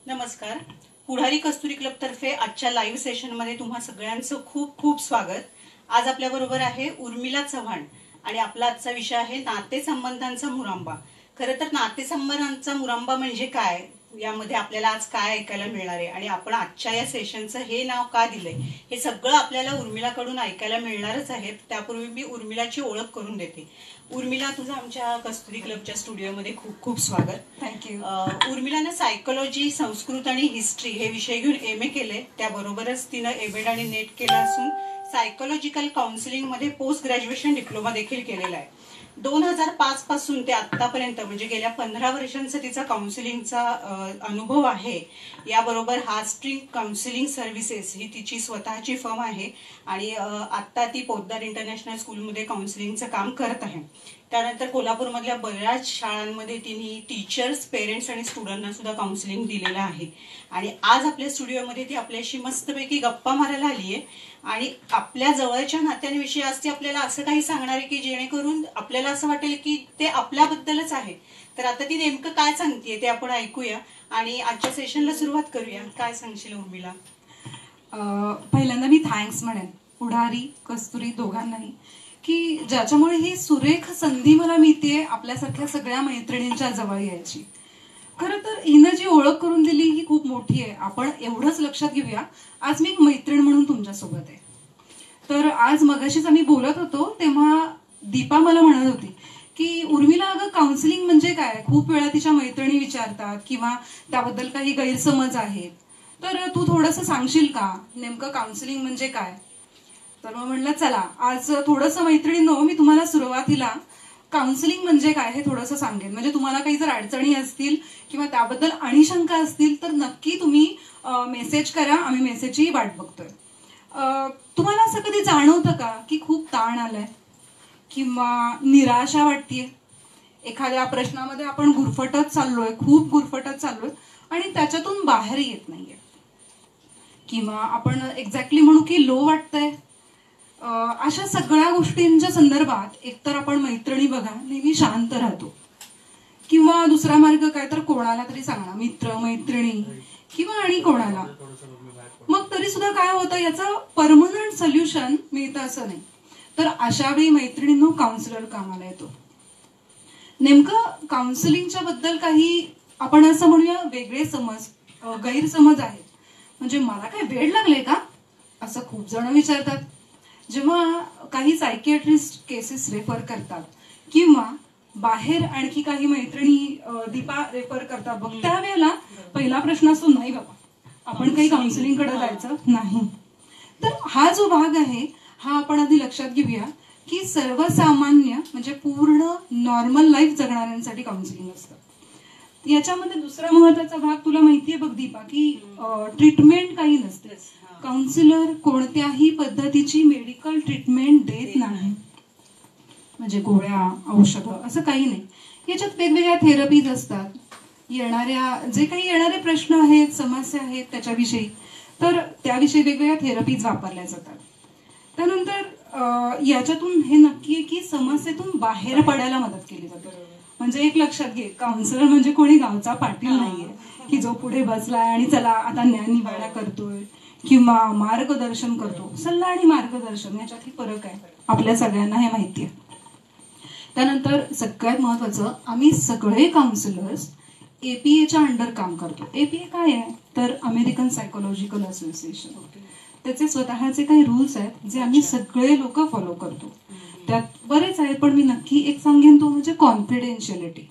नमस्कार. पुढारी कस्तुरी क्लब तर्फे आजच्या लाईव्ह सेशन मध्ये तुम्हा सगळ्यांचं खूप खूप स्वागत. आज आपल्या बरोबर आहे उर्मिला चव्हाण आणि आपला आजचा विषय आहे नातेसंबंधांचा मुरांबा. खरं तर नातेसंबंधांचा मुरांबा म्हणजे काय, यामध्ये आपल्याला आज काय ऐकायला मिळणार आहे आणि आपण आजच्या या सेशनचं हे नाव का दिलंय हे सगळं आपल्याला उर्मिलाकडून ऐकायला मिळणारच आहे. त्यापूर्वी मी उर्मिलाची ओळख करून देते. उर्मिला, तुझं आमच्या कस्तुरी क्लबच्या स्टुडिओमध्ये खूप खूप स्वागत. थँक्यू. उर्मिलानं सायकोलॉजी, संस्कृत आणि हिस्ट्री हे विषय घेऊन MA केले. त्याबरोबरच तिनं एबेड आणि नेट केलं असून सायकोलॉजिकल काउन्सिलिंग मध्ये पोस्ट ग्रॅज्युएशन डिप्लोमा देखील केलेला आहे. 2005 पासून ते आतापर्यंत म्हणजे गेल्या 15 वर्षांचा तिचा काउन्सिलिंगचा अनुभव आहे. याबरोबर हार्टस्ट्रिंग काउन्सिलिंग सर्व्हिसेस ही तिची स्वतःची फर्म आहे आणि आता ती पोद्दार इंटरनॅशनल स्कूलमध्ये काउन्सिलिंगचं काम करत आहे. त्यानंतर कोल्हापूरमधल्या बऱ्याच शाळांमध्ये तिने टीचर्स, पेरेंट्स आणि स्टुडंटना सुद्धा काउन्सिलिंग दिलेलं आहे. आणि आज आपल्या स्टुडिओमध्ये ती आपल्याशी मस्तपैकी गप्पा मारायला आली आहे आणि आपल्या जवळच्या नात्यांविषयी आज ती आपल्याला असं काही सांगणार आहे की जेणेकरून आपल्याला असं वाटेल की ते आपल्याबद्दलच आहे. तर आता ती नेमकं काय सांगतेय ते आपण ऐकूया आणि आजच्या सेशनला सुरुवात करूया. काय सांगशील उर्मिला? पहिल्यांदा मी थँक्स म्हणेन पुढारी, कस्तुरी दोघांनाही, की ज्याच्यामुळे ही सुरेख संधी मला मिळते आपल्यासारख्या सगळ्या मैत्रिणींच्या जवळ यायची. खरं तर हिनं जी ओळख करून दिली ही खूप मोठी आहे. आपण एवढंच लक्षात घेऊया, आज मी एक मैत्रीण म्हणून तुमच्यासोबत आहे. तर आज मगाशीच आम्ही बोलत होतो तेव्हा दीपा मला म्हणत होती की उर्मिला, अगं काउन्सिलिंग म्हणजे काय? खूप वेळा तिच्या मैत्रिणी विचारतात किंवा त्याबद्दल काही गैरसमज आहेत, तर तू थोडंसं सांगशील का नेमकं काउन्सिलिंग म्हणजे काय? तर मग म्हणलं चला आज थोडंसं मैत्रिणींनो मी तुम्हाला सुरुवातीला काउन्सिलिंग म्हणजे काय हे थोडंसं सांगेन. म्हणजे तुम्हाला काही जर अडचणी असतील किंवा त्याबद्दल अनिशंका असतील तर नक्की तुम्ही मेसेज करा. आम्ही मेसेजची वाट बघतोय. तुम्हाला असं कधी जाणवतं का की खूप ताण आलाय किंवा निराशा वाटतेय? एखाद्या प्रश्नामध्ये आपण गुरफटत चाललोय, खूप गुरफटत चाललोय आणि त्याच्यातून बाहेर येत नाहीये, किंवा आपण एक्झॅक्टली म्हणू की लो वाटतंय. अशा सगळ्या गोष्टींच्या संदर्भात एकतर आपण मैत्रिणी बघा नेहमी शांत राहतो, किंवा दुसरा मार्ग काय तर कोणाला तरी सांगणार, मित्र, मैत्रिणी किंवा आणि कोणाला. मग तरी सुद्धा काय होतं, याचं परमनंट सोल्युशन मिळतं असं नाही. तर अशा वेळी मैत्रिणींनो काउन्सिलर कामाला येतो. नेमकं काउन्सिलिंगच्या बद्दल काही आपण असं म्हणूया वेगळे समज, गैरसमज आहेत. म्हणजे मला काय वेळ लागले का असं खूप जण विचारतात जेव्हा काही सायकियाट्रिस्ट केसेस रेफर करतात, किंवा बाहेर आणखी काही मैत्रिणी दीपा रेफर करतात बघ, त्यावेळेला पहिला प्रश्न असतो, नाही बाबा आपण काही काउन्सिलिंग कडे जायचं नाही. तर हा जो भाग आहे हा आपण आधी लक्षात घेऊया की सर्वसामान्य म्हणजे पूर्ण नॉर्मल लाईफ जगणाऱ्यांसाठी काउन्सिलिंग असतं. याच्यामध्ये दुसरा महत्वाचा भाग तुला माहितीये बघ दीपा, की ट्रीटमेंट काही नसते. काउन्सिलर कोणत्याही पद्धतीची मेडिकल ट्रीटमेंट देत नाही, म्हणजे गोळ्या, औषधं असं काही नाही. याच्यात वेगवेगळ्या थेरपीज असतात. जे काही येणारे प्रश्न आहेत, समस्या आहेत त्याच्याविषयी, तर त्याविषयी वेगवेगळ्या थेरपीज वापरल्या जातात. त्यानंतर याच्यातून हे नक्की आहे की समस्येतून बाहेर पडायला मदत केली जाते. म्हणजे एक लक्षात घे, काउन्सिलर म्हणजे कोणी गावचा पाटील नाहीये की जो पुढे बसलाय आणि चला आता ज्ञाननिवाडा करतोय किंवा मार्गदर्शन करतो. सल्ला आणि मार्गदर्शन याच्यातही फरक आहे, आपल्या सगळ्यांना हे माहिती आहे. त्यानंतर सगळ्यात महत्वाचं, आम्ही सगळे काउन्सिलर्स APAच्या अंडर काम करतो. APA काय आहे तर अमेरिकन सायकोलॉजिकल असोसिएशन. त्याचे स्वतःचे काही रूल्स आहेत जे आम्ही सगळे लोक फॉलो करतो. त्यात बरेच आहेत पण मी नक्की एक सांगेन, तो म्हणजे कॉन्फिडेन्शियलिटी.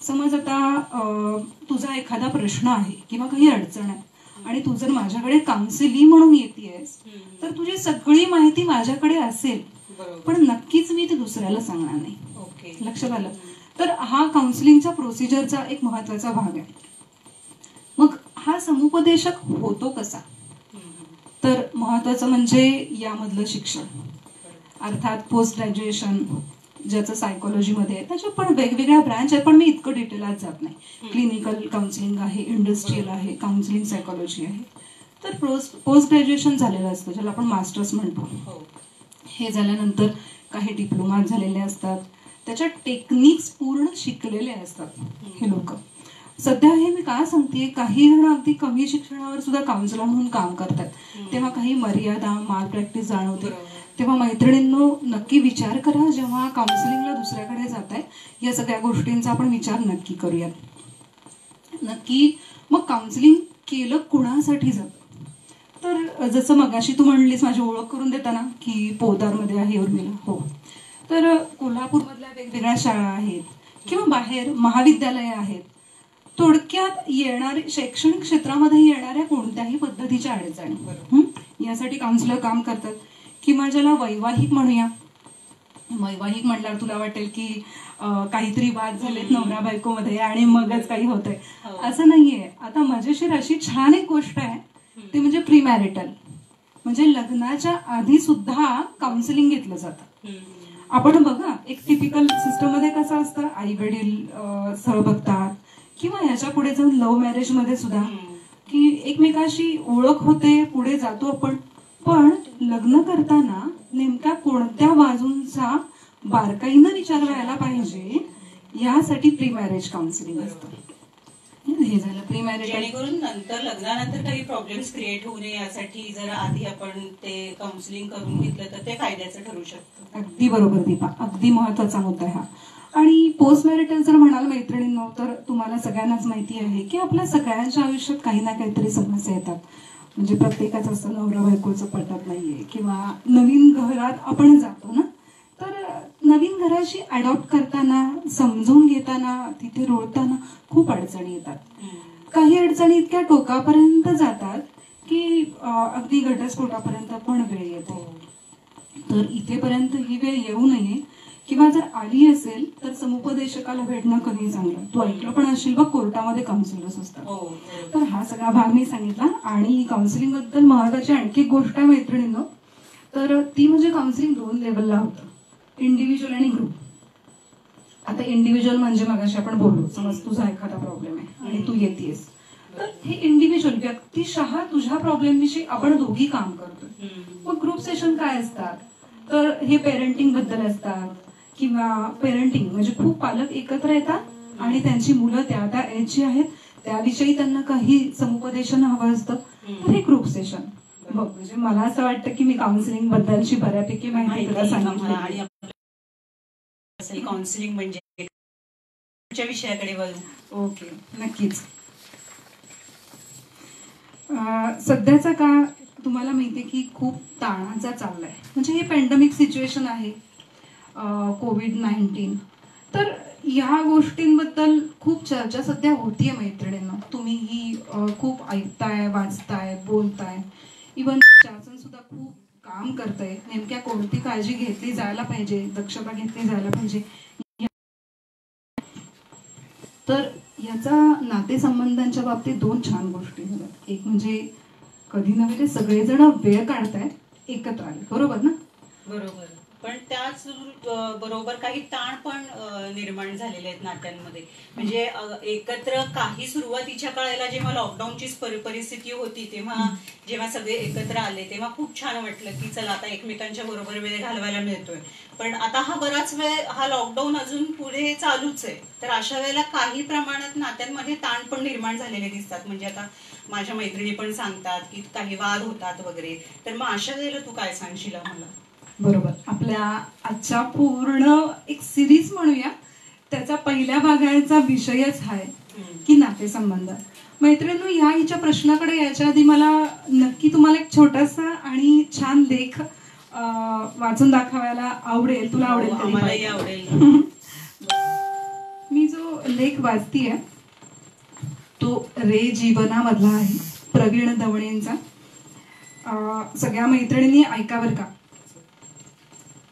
समज आता तुझा एखादा प्रश्न आहे किंवा काही अडचण आहे आणि तू जर माझ्याकडे काउन्सिलिंग म्हणून येतेस तर तुझी सगळी माहिती माझ्याकडे असेल, पण नक्कीच मी ते दुसऱ्याला सांगणार नाही. ओके, लक्षात आलं? तर हा काउन्सिलिंगच्या प्रोसिजरचा एक महत्वाचा भाग आहे. मग हा समुपदेशक होतो कसा? तर महत्वाचं म्हणजे यामधलं शिक्षण, अर्थात पोस्ट ग्रॅज्युएशन, ज्याचं सायकोलॉजीमध्ये आहे. त्याच्या पण वेगवेगळ्या ब्रांच आहे, पण मी इतकं डिटेलात जात नाही. क्लिनिकल काउन्सिलिंग आहे, इंडस्ट्रियल आहे, काउन्सिलिंग सायकोलॉजी आहे. तर पोस्ट ग्रॅज्युएशन झालेलं असतं, ज्याला आपण मास्टर्स म्हणतो. हे झाल्यानंतर काही डिप्लोमा झालेले असतात, त्याच्या टेक्निक्स पूर्ण शिकलेले असतात हे लोक. सध्या हे मी काय सांगते, काही जण अगदी कमी शिक्षणावर सुद्धा काउन्सिलर म्हणून काम करतात, तेव्हा काही मर्यादा माल प्रॅक्टिस जाणवते. तेव्हा मैत्रिणींनो नक्की विचार करा, जेव्हा काउन्सिलिंगला दुसऱ्याकडे जाताय या सगळ्या गोष्टींचा आपण विचार नक्की करूयात. नक्की मग काउन्सिलिंग केलं कुणासाठी जातं? तर जसं मगाशी तू म्हणलीस माझी ओळख करून देताना की पोदारमध्ये आहे उर्मिला, हो, तर कोल्हापूरमधल्या वेगवेगळ्या शाळा आहेत किंवा बाहेर महाविद्यालय आहेत. थोडक्यात येणारे शैक्षणिक क्षेत्रामध्ये येणाऱ्या कोणत्याही पद्धतीच्या अडचणी यासाठी काउन्सिलर काम करतात. किंवा ज्याला वैवाहिक म्हणूया, वैवाहिक म्हणल्यावर तुला वाटेल की काहीतरी वाद झालेत नवरा बायकोमध्ये आणि मगच काही होतंय, असं नाहीये. आता मजेशीर अशी छान एक गोष्ट आहे ते म्हणजे प्री मॅरिटल, म्हणजे लग्नाच्या आधी सुद्धा काउन्सिलिंग घेतलं जातं. आपण बघा एक टिपिकल सिस्टम मध्ये कसं असतं, आई वडील स्थळ बघतात किंवा ह्याच्या पुढे जाऊन लव्ह मॅरेज मध्ये सुद्धा की एकमेकाशी ओळख होते, पुढे जातो आपण. पण लग्न करताना नेमक्या कोणत्या बाजूंचा बारकाईनं विचार व्हायला पाहिजे यासाठी प्री मॅरेज काउन्सिलिंग असतं. हे झालं प्री मॅरेज. जेणेकरून नंतर लग्नानंतर काही प्रॉब्लेम्स क्रिएट होऊ नये यासाठी जर आधी आपण ते काउन्सिलिंग करून घेतलं तर ते फायद्याचं ठरू शकतं. अगदी बरोबर दीपा, अगदी महत्वाचा मुद्दा हा. आणि पोस्ट मॅरिटल जर म्हणाल मैत्रिणींनो, तर तुम्हाला सगळ्यांनाच माहिती आहे की आपल्या सगळ्यांच्या आयुष्यात काही ना काहीतरी समस्या येतात. म्हणजे प्रत्येकाचं असं नवरा बायकोचं पटत नाहीये किंवा नवीन घरात आपण जातो ना, तर नवीन घराशी अडॉप्ट करताना, समजून घेताना, तिथे रुळताना खूप अडचणी येतात. काही अडचणी इतक्या टोकापर्यंत जातात की अगदी घटस्फोटापर्यंत पण वेळ येते. तर इथेपर्यंत ही वेळ येऊ नये किंवा जर आली असेल तर समुपदेशकाला भेटणं कधी चांगलं. तू ऐकलं पण असेल बघ, कोर्टामध्ये काउन्सिलर्स असतात. तर हा सगळा भाग मी सांगितला. आणि काउन्सिलिंग बद्दल महत्वाची आणखी एक गोष्ट आहे मैत्रिणींनो, तर ती म्हणजे काउन्सिलिंग 2 लेवलला होतं, इंडिव्हिज्युअल आणि ग्रुप. आता इंडिव्हिज्युअल म्हणजे मगाशी आपण बोललो, समज तुझा एखादा प्रॉब्लेम आहे आणि तू येतेस, तर हे इंडिव्हिज्युअल व्यक्तिशः तुझ्या प्रॉब्लेम विषयी आपण दोघी काम करतोय. मग ग्रुप सेशन काय असतात, तर हे पेरेंटिंग बद्दल असतात किंवा पेरेंटिंग म्हणजे खूप पालक एकत्र येतात आणि त्यांची मुलं त्या एजची आहेत त्याविषयी त्यांना काही समुपदेशन हवं असतं, तर हे ग्रुप सेशन. बघ म्हणजे मला असं वाटतं की मी काउन्सिलिंग बद्दलची बऱ्यापैकी माहिती तुला सांगितली. काउन्सिलिंग म्हणजे विषयाकडे वळू. ओके, नक्कीच. सध्याचा काळ तुम्हाला माहितीये की खूप ताणाचा चाललाय. म्हणजे हे पॅन्डेमिक सिच्युएशन आहे, कोविड-19. तर ह्या गोष्टींबद्दल खूप चर्चा सध्या होतीये मैत्रिणींना. तुम्हीही खूप ऐकताय, वाचताय, बोलताय. इव्हन शासन सुद्धा खूप काम करतंय. नेमक्या कोणती काळजी घेतली जायला पाहिजे, दक्षता घेतली जायला पाहिजे. तर याचा नातेसंबंधांच्या बाबतीत 2 छान गोष्टी होतात. एक म्हणजे कधी नव्हे सगळेजण वेळ काढतायत एकत्र आले, बरोबर ना? बरोबर. पण त्याच बरोबर काही ताण पण निर्माण झालेले आहेत नात्यांमध्ये. म्हणजे एकत्र काही सुरुवातीच्या काळाला जेव्हा लॉकडाऊनची परिस्थिती होती तेव्हा जेव्हा सगळे एकत्र आले तेव्हा खूप छान वाटलं की चला आता एकमेकांच्या बरोबर वेळ घालवायला मिळतोय. पण आता हा बराच वेळ हा लॉकडाऊन अजून पुढे चालूच आहे. तर अशा वेळेला काही प्रमाणात नात्यांमध्ये ताण पण निर्माण झालेले दिसतात. म्हणजे आता माझ्या मैत्रिणी पण सांगतात की काही वाद होतात वगैरे. तर मग अशा वेळेला तू काय सांगशील आम्हाला? बरोबर. आपल्या आजच्या पूर्ण एक सिरीज म्हणूया त्याचा पहिल्या भागाचा विषयच आहे की नातेसंबंध. मैत्रिणींनो, ह्या हिच्या प्रश्नाकडे यायच्या आधी मला नक्की तुम्हाला एक छोटासा आणि छान लेख वाचून दाखवायला आवडेल. तुला आवडेल? आम्हालाही आवडेल. मी जो लेख वाचतीये तो रे जीवना मधला आहे, प्रवीण दवणेंचा. सगळ्या मैत्रिणींनी ऐकावर का.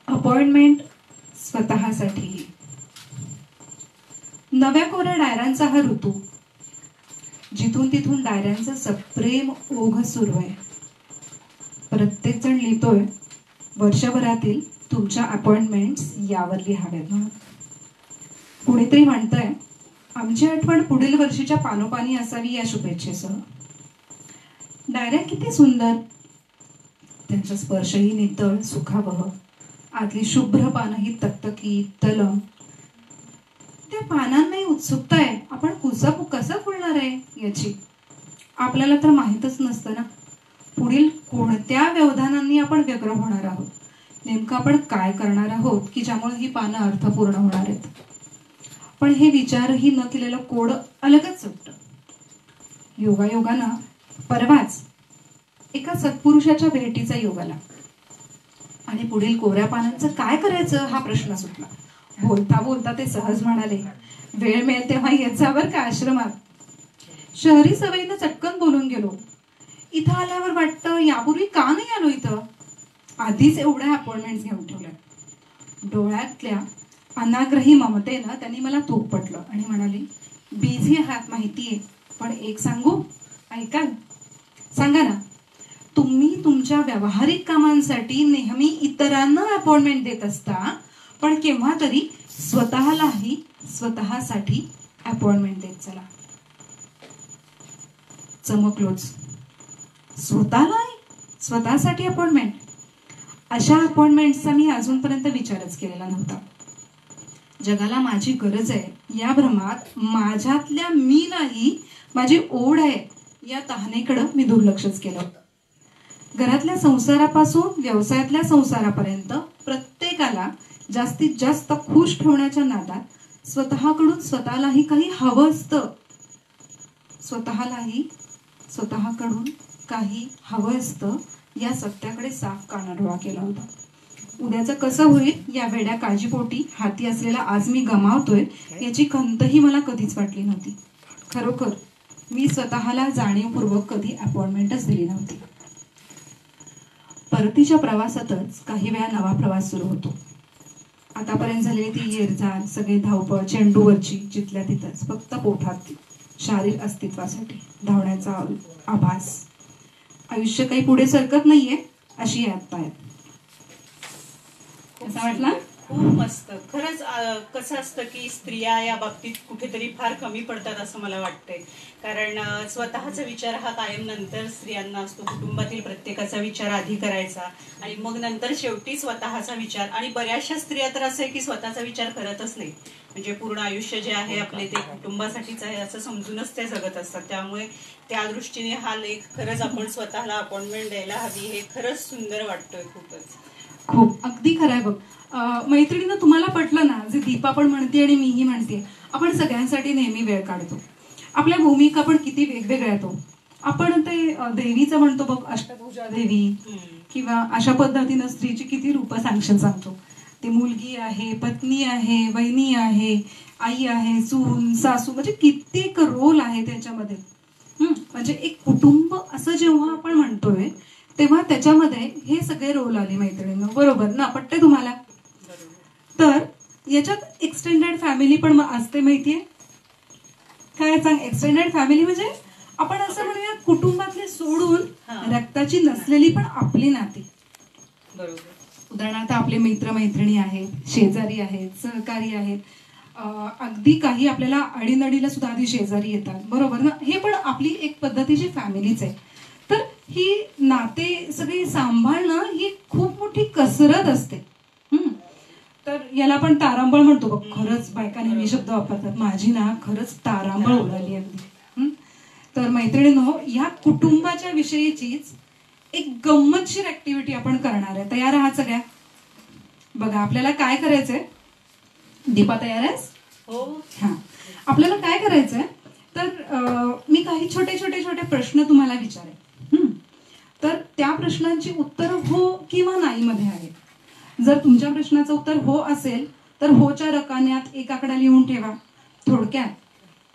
अपॉइंटमेंट स्वतःसाठी. नव्या कोऱ्या डायऱ्यांचा हा ऋतू, जिथून तिथून डायऱ्यांचा सप्रेम ओघ सुरू आहे. प्रत्येक जण लिहितोय वर्षभरातील तुमच्या अपॉइंटमेंट्स यावर लिहाव्यात म्हणून. कुणीतरी म्हणतंय आमची आठवण पुढील वर्षीच्या पानोपानी असावी या शुभेच्छेसह. डायऱ्या किती सुंदर, त्यांचा स्पर्शही नितळ सुखावह. आतली शुभ्र पानही तकतकी तलम. त्या पानांनाही उत्सुकता आहे, आपण कसं फुलणार आहे याची. आपल्याला तर माहीतच नसतं ना पुढील कोणत्या व्यवधानांनी आपण व्यग्र होणार आहोत, नेमकं आपण काय करणार आहोत की ज्यामुळे ही पानं अर्थपूर्ण होणार आहेत. पण हे विचारही न केलेलं कोड अलगच सुटतं. योगायोगानं परवाच एका सत्पुरुषाच्या भेटीचा योग आला आणि पुढील कोऱ्या पानांचं काय करायचं हा प्रश्न सुटला. बोलता बोलता ते सहज म्हणाले, वेळ मिळेल तेव्हा येत जा बरं का आश्रमात. शहरी सवयीनं चटकन बोलून गेलो. इथं आल्यावर वाटतं यापूर्वी का नाही आलो इथं. आधीच एवढ्या अपॉइंटमेंट घेऊन ठेवल्या. डोळ्यातल्या अनाग्रही ममतेनं त्यांनी मला धोपटलं आणि म्हणाले, बिझी आहात माहितीये, पण एक सांगू, ऐकाल? सांगा ना. तुम्ही तुमच्या व्यावहारिक कामांसाठी नेहमी इतरांना अपॉइंटमेंट देत असता, पण केव्हा तरी स्वतःसाठी अपॉइंटमेंट देत चला. चमकलोच. स्वतःसाठी अपॉइंटमेंट? अशा अपॉइंटमेंटचा मी अजूनपर्यंत विचारच केलेला नव्हता. जगाला माझी गरज आहे या भ्रमात माझ्यातल्या मी नाही, माझी ओढ आहे या तहानेकडं मी दुर्लक्षच केलं होतं. घरातल्या संसारापासून व्यवसायातल्या संसारापर्यंत प्रत्येकाला जास्तीत जास्त खुश ठेवण्याच्या नादात स्वतःकडून स्वतःलाही काही हवं असतं. स्वतःकडून काही हवं असतं या सत्याकडे साफ कानाडोळा केला होता. उद्याचं कसं होईल या वेड्या काळजीपोटी हाती असलेला आज मी गमावतोय याची खंतही मला कधीच वाटली नव्हती. खरोखर मी स्वतःला जाणीवपूर्वक कधी अपॉइंटमेंटच दिली नव्हती. परतीच्या प्रवासातच काही वेळा नवा प्रवास सुरू होतो. आतापर्यंत झालेली ती येरझार, सगळी धावपळ चेंडूवरची, जिथल्या तिथंच फक्त पोटात शारीरिक अस्तित्वासाठी धावण्याचा आभास. आयुष्य काही पुढे सरकत नाहीये अशी आत्ता आहे. कसा वाटला? खूप मस्त. खरंच कसं असतं की स्त्रिया या बाबतीत कुठेतरी फार कमी पडतात असं मला वाटतंय. कारण स्वतःचा विचार हा कायम नंतर स्त्रियांना असतो. कुटुंबातील प्रत्येकाचा विचार आधी करायचा आणि मग नंतर शेवटी स्वतःचा विचार. आणि बऱ्याचशा स्त्रिया तर असं आहे की स्वतःचा विचार करतच नाही, म्हणजे पूर्ण आयुष्य जे आहे आपले ते कुटुंबासाठीच आहे असं समजूनच ते जगत असतात. त्यामुळे त्या दृष्टीने हा लेख खरंच आपण स्वतःला अपॉइंटमेंट द्यायला हवी हे खरंच सुंदर वाटतोय. खूप अगदी खरं आहे बघ. मैत्रिणीनं तुम्हाला पटलं ना, जे दीपा पण म्हणते आणि मीही म्हणते, आपण सगळ्यांसाठी नेहमी वेळ काढतो. आपल्या भूमिका पण किती वेगवेगळ्या तो. आपण ते देवीचं म्हणतो बघ, अष्टभुजा देवी, किंवा अशा पद्धतीनं स्त्रीची किती रूपं सांगतो. ती मुलगी आहे, पत्नी आहे, वहिनी आहे, आई आहे, सून, सासू, म्हणजे कित्येक रोल आहे त्याच्यामध्ये. म्हणजे एक कुटुंब असं जेव्हा आपण म्हणतोय तेव्हा त्याच्यामध्ये हे सगळे रोल आले मैत्रिणींनो. बरोबर ना? पटते तुम्हाला? तर याच्यात एक्सटेंडेड फॅमिली पण असते माहितीये काय? सांग. एक्सटेंडेड फॅमिली म्हणजे आपण असं म्हणूया कुटुंबातले सोडून रक्ताची नसलेली पण आपली नाती. बरोबर. उदाहरणार्थ आपले मित्र मैत्रिणी आहेत, शेजारी आहेत, सहकारी आहेत, अगदी काही आपल्याला अडीनडीला सुद्धा आधी शेजारी येतात. बरोबर ना? हे पण आपली एक पद्धतीची फॅमिलीच आहे. तर ही नाते सगळी सांभाळणं ही खूप मोठी कसरत असते. तर याला आपण तारांबळ म्हणतो बघ. खरंच बायका नेहमी शब्द वापरतात, माझी ना खरंच तारांबळ उडाली अगदी. तर मैत्रिणींनो, या कुटुंबाच्या विषयीचीच एक गंमतशीर ऍक्टिव्हिटी आपण करणार आहे. तयार आहात सगळ्या? बघा, आपल्याला काय करायचंय. दीपा तयार आहेस? हो. हा, आपल्याला काय करायचंय तर मी काही छोटे छोटे छोटे प्रश्न तुम्हाला विचारेन. तर त्या प्रश्नांची उत्तर हो किंवा नाही मध्ये आहेत. जर तुमच्या प्रश्नाचं उत्तर हो असेल तर होच्या रकान्यात एक आकडा लिहून ठेवा. थोडक्यात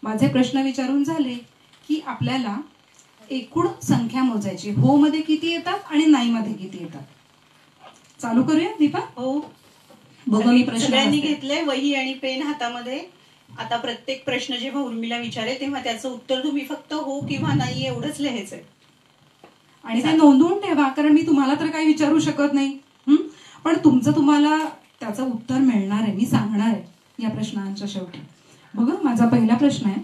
माझे प्रश्न विचारून झाले की आपल्याला एकूण संख्या मोजायची. हो मध्ये किती येतात आणि नाही मध्ये किती येतात. चालू करूया दीपा? हो. बघा, मी प्रश्न सगळ्यांनी घेतले वही आणि पेन हातामध्ये. आता प्रत्येक प्रश्न जेव्हा उर्मिला विचारेल तेव्हा त्याचं उत्तर तुम्ही फक्त हो किंवा नाही एवढंच लिहायचंय आणि ते नोंदवून ठेवा. कारण मी तुम्हाला तर काही विचारू शकत नाही, पण तुम्हाला त्याचं उत्तर मिळणार आहे. मी सांगणार आहे या प्रश्नांच्या शेवटी. बघा, माझा पहिला प्रश्न आहे,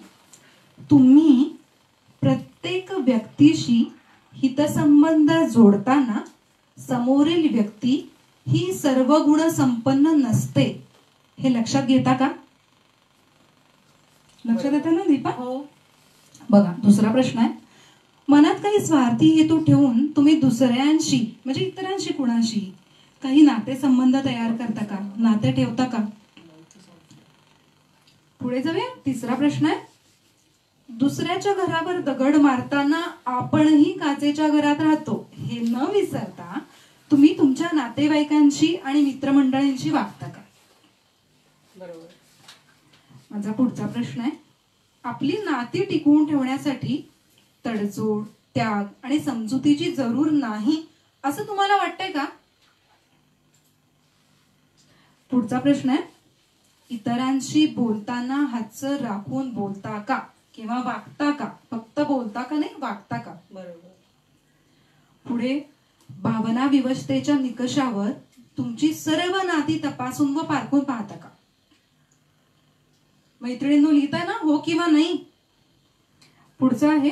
तुम्ही प्रत्येक व्यक्तीशी हितसंबंध जोडताना समोरील व्यक्ती ही सर्व गुण संपन्न नसते हे लक्षात घेता का? लक्षात येतं ना दीपा? हो. बघा दुसरा प्रश्न आहे, मनात काही स्वार्थी हेतू ठेवून तुम्ही दुसऱ्यांशी म्हणजे इतरांशी कुणाशी काही नातेसंबंध तयार करता का, नाते ठेवता का? पुढे जाऊया. तिसरा प्रश्न आहे, दुसऱ्याच्या घरावर दगड मारताना आपणही काचेच्या घरात राहतो हे न विसरता तुम्ही तुमच्या नातेवाईकांशी आणि मित्रमंडळींशी वागता का? बरोबर. माझा पुढचा प्रश्न आहे, आपली नाती टिकवून ठेवण्यासाठी तडजोड, त्याग आणि समजुतीची जरूर नाही असं तुम्हाला वाटतंय का? पुढचा प्रश्न आहे, इतरांशी बोलताना हातचं राखून बोलता का किंवा वागता का? फक्त बोलता का नाही, वागता का? बरोबर. पुढे, भावना विवशतेच्या निकषावर तुमची सर्व नाती तपासून व पारखून पाहता का? मैत्रिणींनो लिहिताय ना, हो किंवा नाही? पुढचं आहे,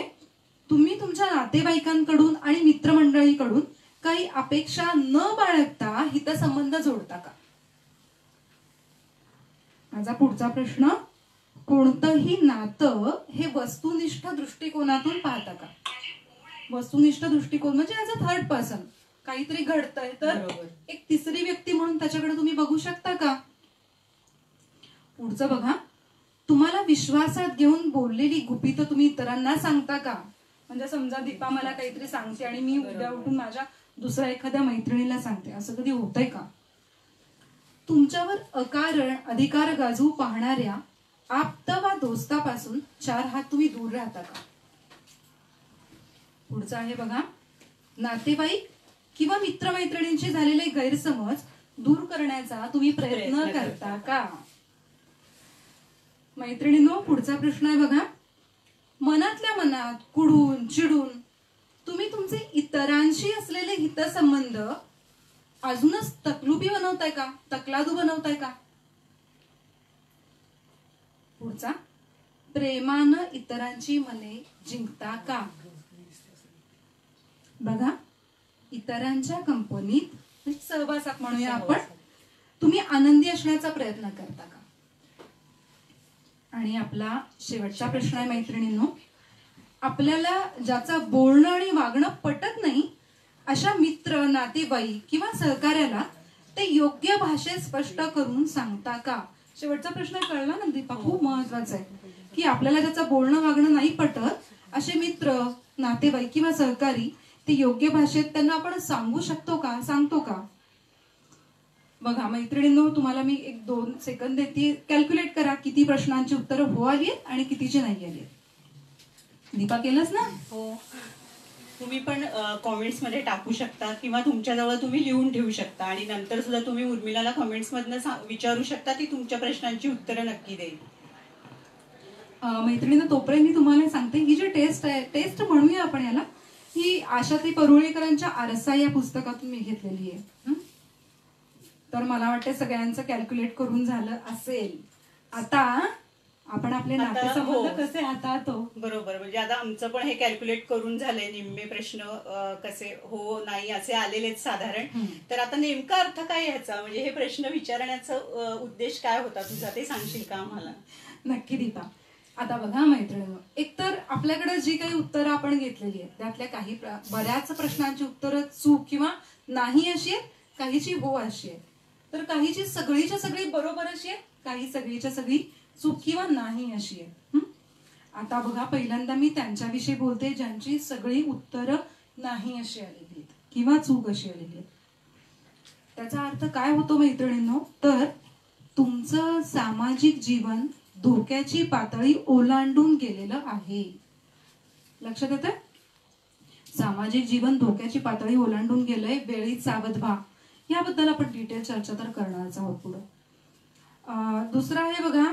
तुम्ही तुमच्या नातेवाईकांकडून आणि मित्रमंडळीकडून काही अपेक्षा न बाळगता हितसंबंध जोडता का? माझा पुढचा प्रश्न, कोणतंही नातं हे वस्तुनिष्ठ दृष्टिकोनातून पाहता का? वस्तुनिष्ठ दृष्टिकोन म्हणजे ऍज अ थर्ड पर्सन, काहीतरी घडतंय तर एक तिसरी व्यक्ती म्हणून त्याच्याकडे तुम्ही बघू शकता का? पुढचं बघा, तुम्हाला विश्वासात घेऊन बोललेली गुपितं तुम्ही इतरांना सांगता का? म्हणजे समजा दीपा मला काहीतरी सांगते आणि मी उद्या उठून माझ्या दुसऱ्या एखाद्या मैत्रिणीला सांगते, असं कधी होतंय का? तुमच्यावर अकारण अधिकार गाजवू पाहणाऱ्या आप्त वा दोस्तापासून 4 हात तुम्ही दूर राहता का? पुढचं आहे बघा, नातेवाईक किंवा मित्रमैत्रिणींशी झालेले गैरसमज दूर करण्याचा तुम्ही प्रयत्न करता का? मैत्रिणींनो, पुढचा प्रश्न आहे बघा, मनातल्या मनात कुडून चिडून तुम्ही तुमचे इतरांशी असलेले हितसंबंध अजूनच तकलुबी बनवताय का, तकलादू बनवताय का? पुढचा, प्रेमानं इतरांची मने जिंकता का? बघा, इतरांच्या कंपनीत सहवासात म्हणूया आपण, तुम्ही आनंदी असण्याचा प्रयत्न करता का? आणि आपला शेवटचा प्रश्न आहे मैत्रिणींनो, आपल्याला ज्याचं बोलणं आणि वागणं पटत नाही अशा मित्र, नातेवाईक किंवा सहकार्याला ते योग्य भाषेत स्पष्ट करून सांगता का? शेवटचा प्रश्न कळला ना दीपा? खूप महत्वाचा आहे की आपल्याला ज्याचं बोलणं वागणं नाही पटत असे मित्र, नातेवाईक किंवा सहकारी ते योग्य भाषेत त्यांना आपण सांगू शकतो का, सांगतो का? बघा मैत्रिणींनो, तुम्हाला मी 1-2 सेकंद देते, कॅल्क्युलेट करा किती प्रश्नांची उत्तरं हो आली आहेत आणि कितीची नाही आली आहेत. दीपा केलंच ना? हो. तुम्ही पण कॉमेंट्स मध्ये टाकू शकता किंवा तुमच्याजवळ तुम्ही लिहून ठेवू शकता आणि नंतर सुद्धा तुम्ही उर्मिलाला कॉमेंट्स मधनं विचारू शकता, ती तुमच्या प्रश्नांची उत्तरं नक्की देईल. मैत्रिणींनो, तोपर्यंत मी तुम्हाला सांगते, ही जी टेस्ट आहे, टेस्ट म्हणूया आपण याला, ही आशाताई परुळेकरांच्या आरसा या पुस्तकातून मी घेतलेली आहे. तर मला वाटतं सगळ्यांचं कॅल्क्युलेट करून झालं असेल. आता आपण आपले नातेसंबंध कसे हाताळतो? बरोबर, म्हणजे आता आमचं पण हे कॅल्क्युलेट करून झालंय, निम्मे प्रश्न कसे हो नाही असे आलेले साधारण. तर आता नेमका अर्थ काय ह्याचा, म्हणजे हे प्रश्न विचारण्याचा उद्देश काय होता तुझा, ते सांगशील का आम्हाला? नक्की दीपा. आता बघा मैत्रिणींनो, एकतर आपल्याकडे जी काही उत्तरं आपण घेतलेली आहेत त्यातल्या काही बऱ्याच प्रश्नांची उत्तरं चूक किंवा नाही अशी आहेत, काहीची हो अशी आहे, तर काहीची सगळीच्या सगळी बरोबर अशी आहे, काही सगळीच्या सगळी चूक किंवा नाही अशी आहे. आता बघा, पहिल्यांदा मी त्यांच्याविषयी बोलते ज्यांची सगळी उत्तरं नाही अशी आलेली आहेत किंवा चूक अशी आलेली आहेत. त्याचा अर्थ काय होतो मैत्रिणींनो, तर तुमचं सामाजिक जीवन धोक्याची पातळी ओलांडून गेलेलं आहे. लक्षात येतं? सामाजिक जीवन धोक्याची पातळी ओलांडून गेलंय, वेळीच सावध व्हा. याबद्दल आपण डिटेल चर्चा तर करणारच आहोत पुढे. दुसरं आहे बघा,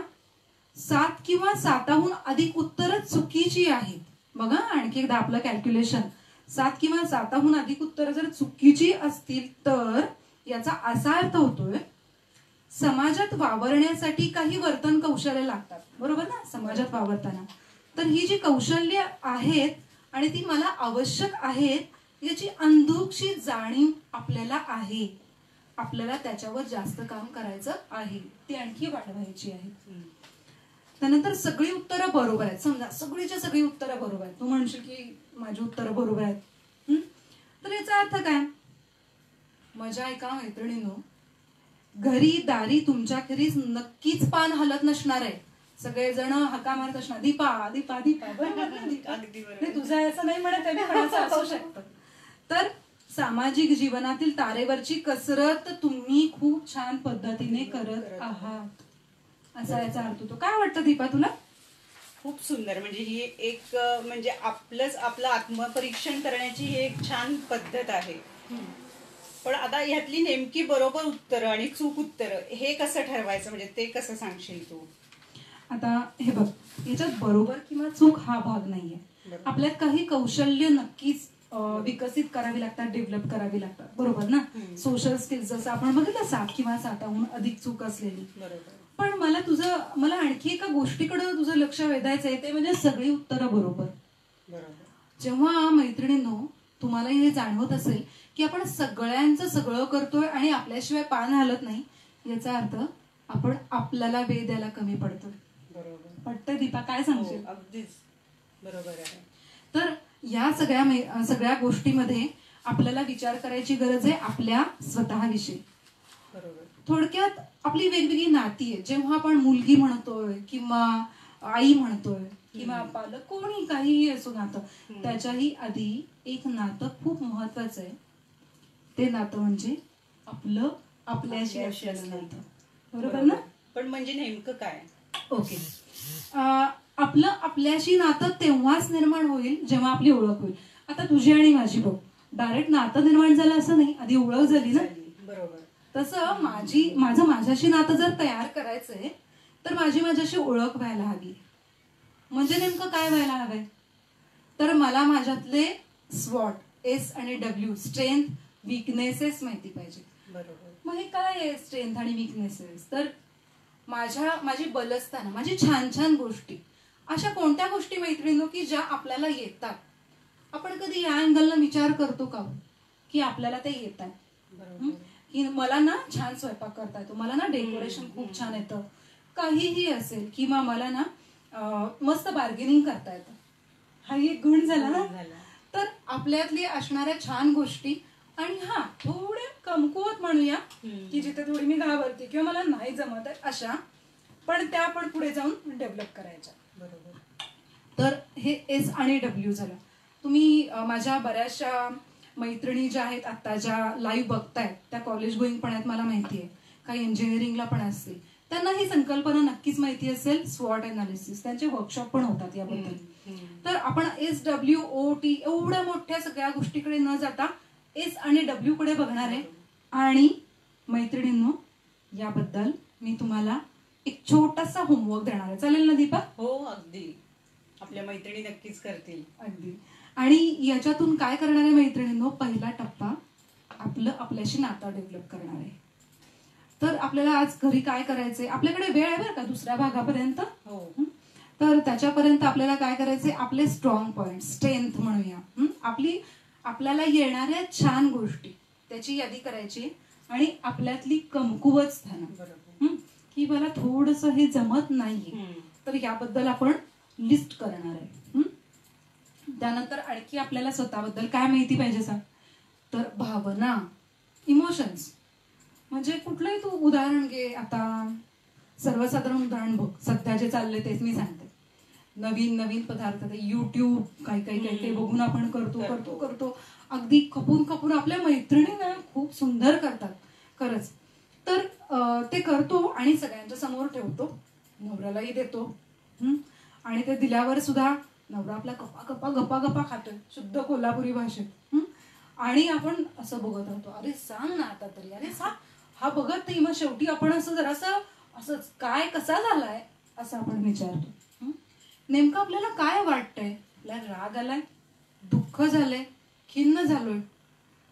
7 किंवा 7हून अधिक उत्तरं चुकीची आहेत. बघा आणखी एकदा आपलं कॅल्क्युलेशन, 7 किंवा 7हून अधिक उत्तरं जर चुकीची असतील तर याचा असा अर्थ होतोय, समाजात वावरण्यासाठी काही वर्तन कौशल्य लागतात. बरोबर ना? समाजात वावरताना तर ही जी कौशल्य आहेत आणि ती मला आवश्यक आहेत याची अंधुकशी जाणीव आपल्याला आहे. आपल्याला त्याच्यावर जास्त काम करायचं आहे, ती आणखी वाढवायची आहे. त्यानंतर सगळी उत्तरं बरोबर आहेत. समजा सगळीच्या सगळी उत्तरं बरोबर आहेत, तू म्हणशील की माझी उत्तरं बरोबर आहेत. तर याचा अर्थ काय? माझ्या एका मैत्रिणीनो, घरी दारी तुमच्याखेरीज नक्कीच पान हलत नसणार आहे. सगळेजण हाका मारत असणार, दीपा दीपा दीपा. बरोबर, तुझं असं नाही म्हणत आहे, कोणाचं असू शकतं. तर सामाजिक जीवनातील तारेवरची कसरत तुम्ही खूप छान पद्धतीने करत आहात, असा याचा अर्थ होतो. काय वाटतं दीपा तुला? खूप सुंदर. म्हणजे ही एक म्हणजे आपलं आत्मपरीक्षण करण्याची ही एक छान पद्धत आहे. पण आता ह्यातली नेमकी बरोबर उत्तरं आणि चूक उत्तरं हे कसं ठरवायचं, म्हणजे ते कसं सांगशील तू? आता हे बघ, याच्यात बरोबर किंवा चूक हा भाग नाहीये. आपल्यात काही कौशल्य नक्कीच विकसित करावी लागतात, डेव्हलप करावी लागतात, बरोबर ना. सोशल स्किल्स जसं आपण बघितलं 7 किंवा 7हून अधिक चूक असलेली. पण मला आणखी एका गोष्टीकडे तुझं लक्ष वेधायचंय, ते म्हणजे सगळी उत्तरं बरोबर. जेव्हा मैत्रिणींनो तुम्हाला हे जाणवत असेल की आपण सगळ्यांचं सगळं करतोय आणि आपल्याशिवाय पान हलत नाही, याचा अर्थ आपण आपल्याला वेळ द्यायला कमी पडतोय. पटतं दीपा? काय सांगशील? अगदीच बरोबर आहे. तर या सगळ्या गोष्टीमध्ये आपल्याला विचार करायची गरज आहे आपल्या स्वतःविषयी. थोडक्यात आपली वेगवेगळी नाती आहे. जेव्हा आपण मुलगी म्हणतोय किंवा आई म्हणतोय किंवा पालक, कोणी काहीही असो नातं, त्याच्याही आधी एक नातं खूप महत्वाचं आहे. ते नातं म्हणजे आपलं आपल्याशी असलेलं नातं, बरोबर ना. पण म्हणजे नेमकं काय? ओके, आपलं आपल्याशी नातं तेव्हाच निर्माण होईल जेव्हा आपली ओळख होईल. आता तुझी आणि माझी बघ, डायरेक्ट नातं निर्माण झालं असं नाही, आधी ओळख झाली ना. बरोबर. तसं माझं माझ्याशी नातं जर तयार करायचंय तर माझ्याशी ओळख व्हायला हवी. म्हणजे नेमकं काय व्हायला हवंय? तर मला माझ्यातले स्वॉट एस आणि डब्ल्यू, स्ट्रेंथ, विकनेसेस माहिती पाहिजे. बरोबर. मग हे काय आहे स्ट्रेंथ आणि विकनेसेस? तर माझी बलस्थानं, माझी छान छान गोष्टी, अशा कोणत्या गोष्टी मैत्रिणींनो की ज्या आपल्याला येतात. आपण कधी या अँगलनं विचार करतो का की आपल्याला ते येतात? की मला ना छान स्वयंपाक करता येतो, मला ना डेकोरेशन खूप छान येतं, काहीही असेल, किंवा मला ना मस्त बार्गेनिंग करता येतं. हा एक गुण झाला ना. तर आपल्यातली असणाऱ्या छान गोष्टी आणि थोड्या कमकुवत म्हणूया की जिथे थोडी मी घाबरते किंवा मला नाही जमत आहे अशा, पण त्या आपण पुढे जाऊन डेव्हलप करायच्या. बरोबर. तर हे एस आणि डब्ल्यू झालं. तुम्ही माझ्या बऱ्याचशा मैत्रिणी ज्या आहेत आता, ज्या लाईव्ह बघतायत, त्या कॉलेज गोईंग पण आहेत मला माहितीये, काही इंजिनिअरिंगला पण असतील, त्यांना ही संकल्पना नक्कीच माहिती असेल. स्वॉट अनालिसिस, त्यांचे वर्कशॉप पण होतात याबद्दल. तर आपण SWOT एवढ्या मोठ्या सगळ्या गोष्टीकडे न जाता एस आणि डब्ल्यू कडे बघणार आहे. आणि मैत्रिणींनो, याबद्दल मी तुम्हाला एक छोटासा होमवर्क देणार आहे. चालेल ना दीपा? हो, अगदी. आपल्या मैत्रिणी नक्कीच करतील. अगदी. आणि याच्यातून काय करणार आहे मैत्रिणींनो? पहिला टप्पा आपलं आपल्याशी नातं डेव्हलप करणार आहे. तर आपल्याला आज घरी काय करायचंय, आपल्याकडे वेळ आहे बरं का दुसऱ्या भागापर्यंत. तर त्याच्यापर्यंत आपल्याला काय करायचंय, आपले स्ट्रॉंग पॉइंट, स्ट्रेंथ म्हणूया, आपल्याला येणाऱ्या छान गोष्टी त्याची यादी करायची आणि आपल्यातली कमकुवत स्थानं की मला थोडंसं हे जमत नाहीये, तर याबद्दल आपण लिस्ट करणार आहे. त्यानंतर आणखी आपल्याला स्वतःबद्दल काय माहिती पाहिजे सांग? तर भावना, इमोशन्स. म्हणजे कुठलंही तू उदाहरण घे. आता सर्वसाधारण उदाहरण बघ, सध्या जे चाललंय तेच मी सांगते. नवीन नवीन पदार्थ, युट्यूब काही बघून आपण करतो अगदी खपून आपल्या मैत्रिणी ना खूप सुंदर करतात खरंच. तर ते करतो आणि सगळ्यांच्या समोर ठेवतो, नवऱ्यालाही देतो, आणि ते दिल्यावर सुद्धा नवरा आपला गप्पा खातोय शुद्ध कोल्हापुरी भाषेत. आणि आपण असं बघत राहतो, अरे सांग ना आता तरी, अरे सांग. हा बघत नाही. मग शेवटी आपण असं जरासं असंच काय कसा झालाय असं आपण विचारतो. नेमकं आपल्याला काय वाटतंय? आपल्याला राग आलाय, दुःख झालंय, खिन्न झालोय.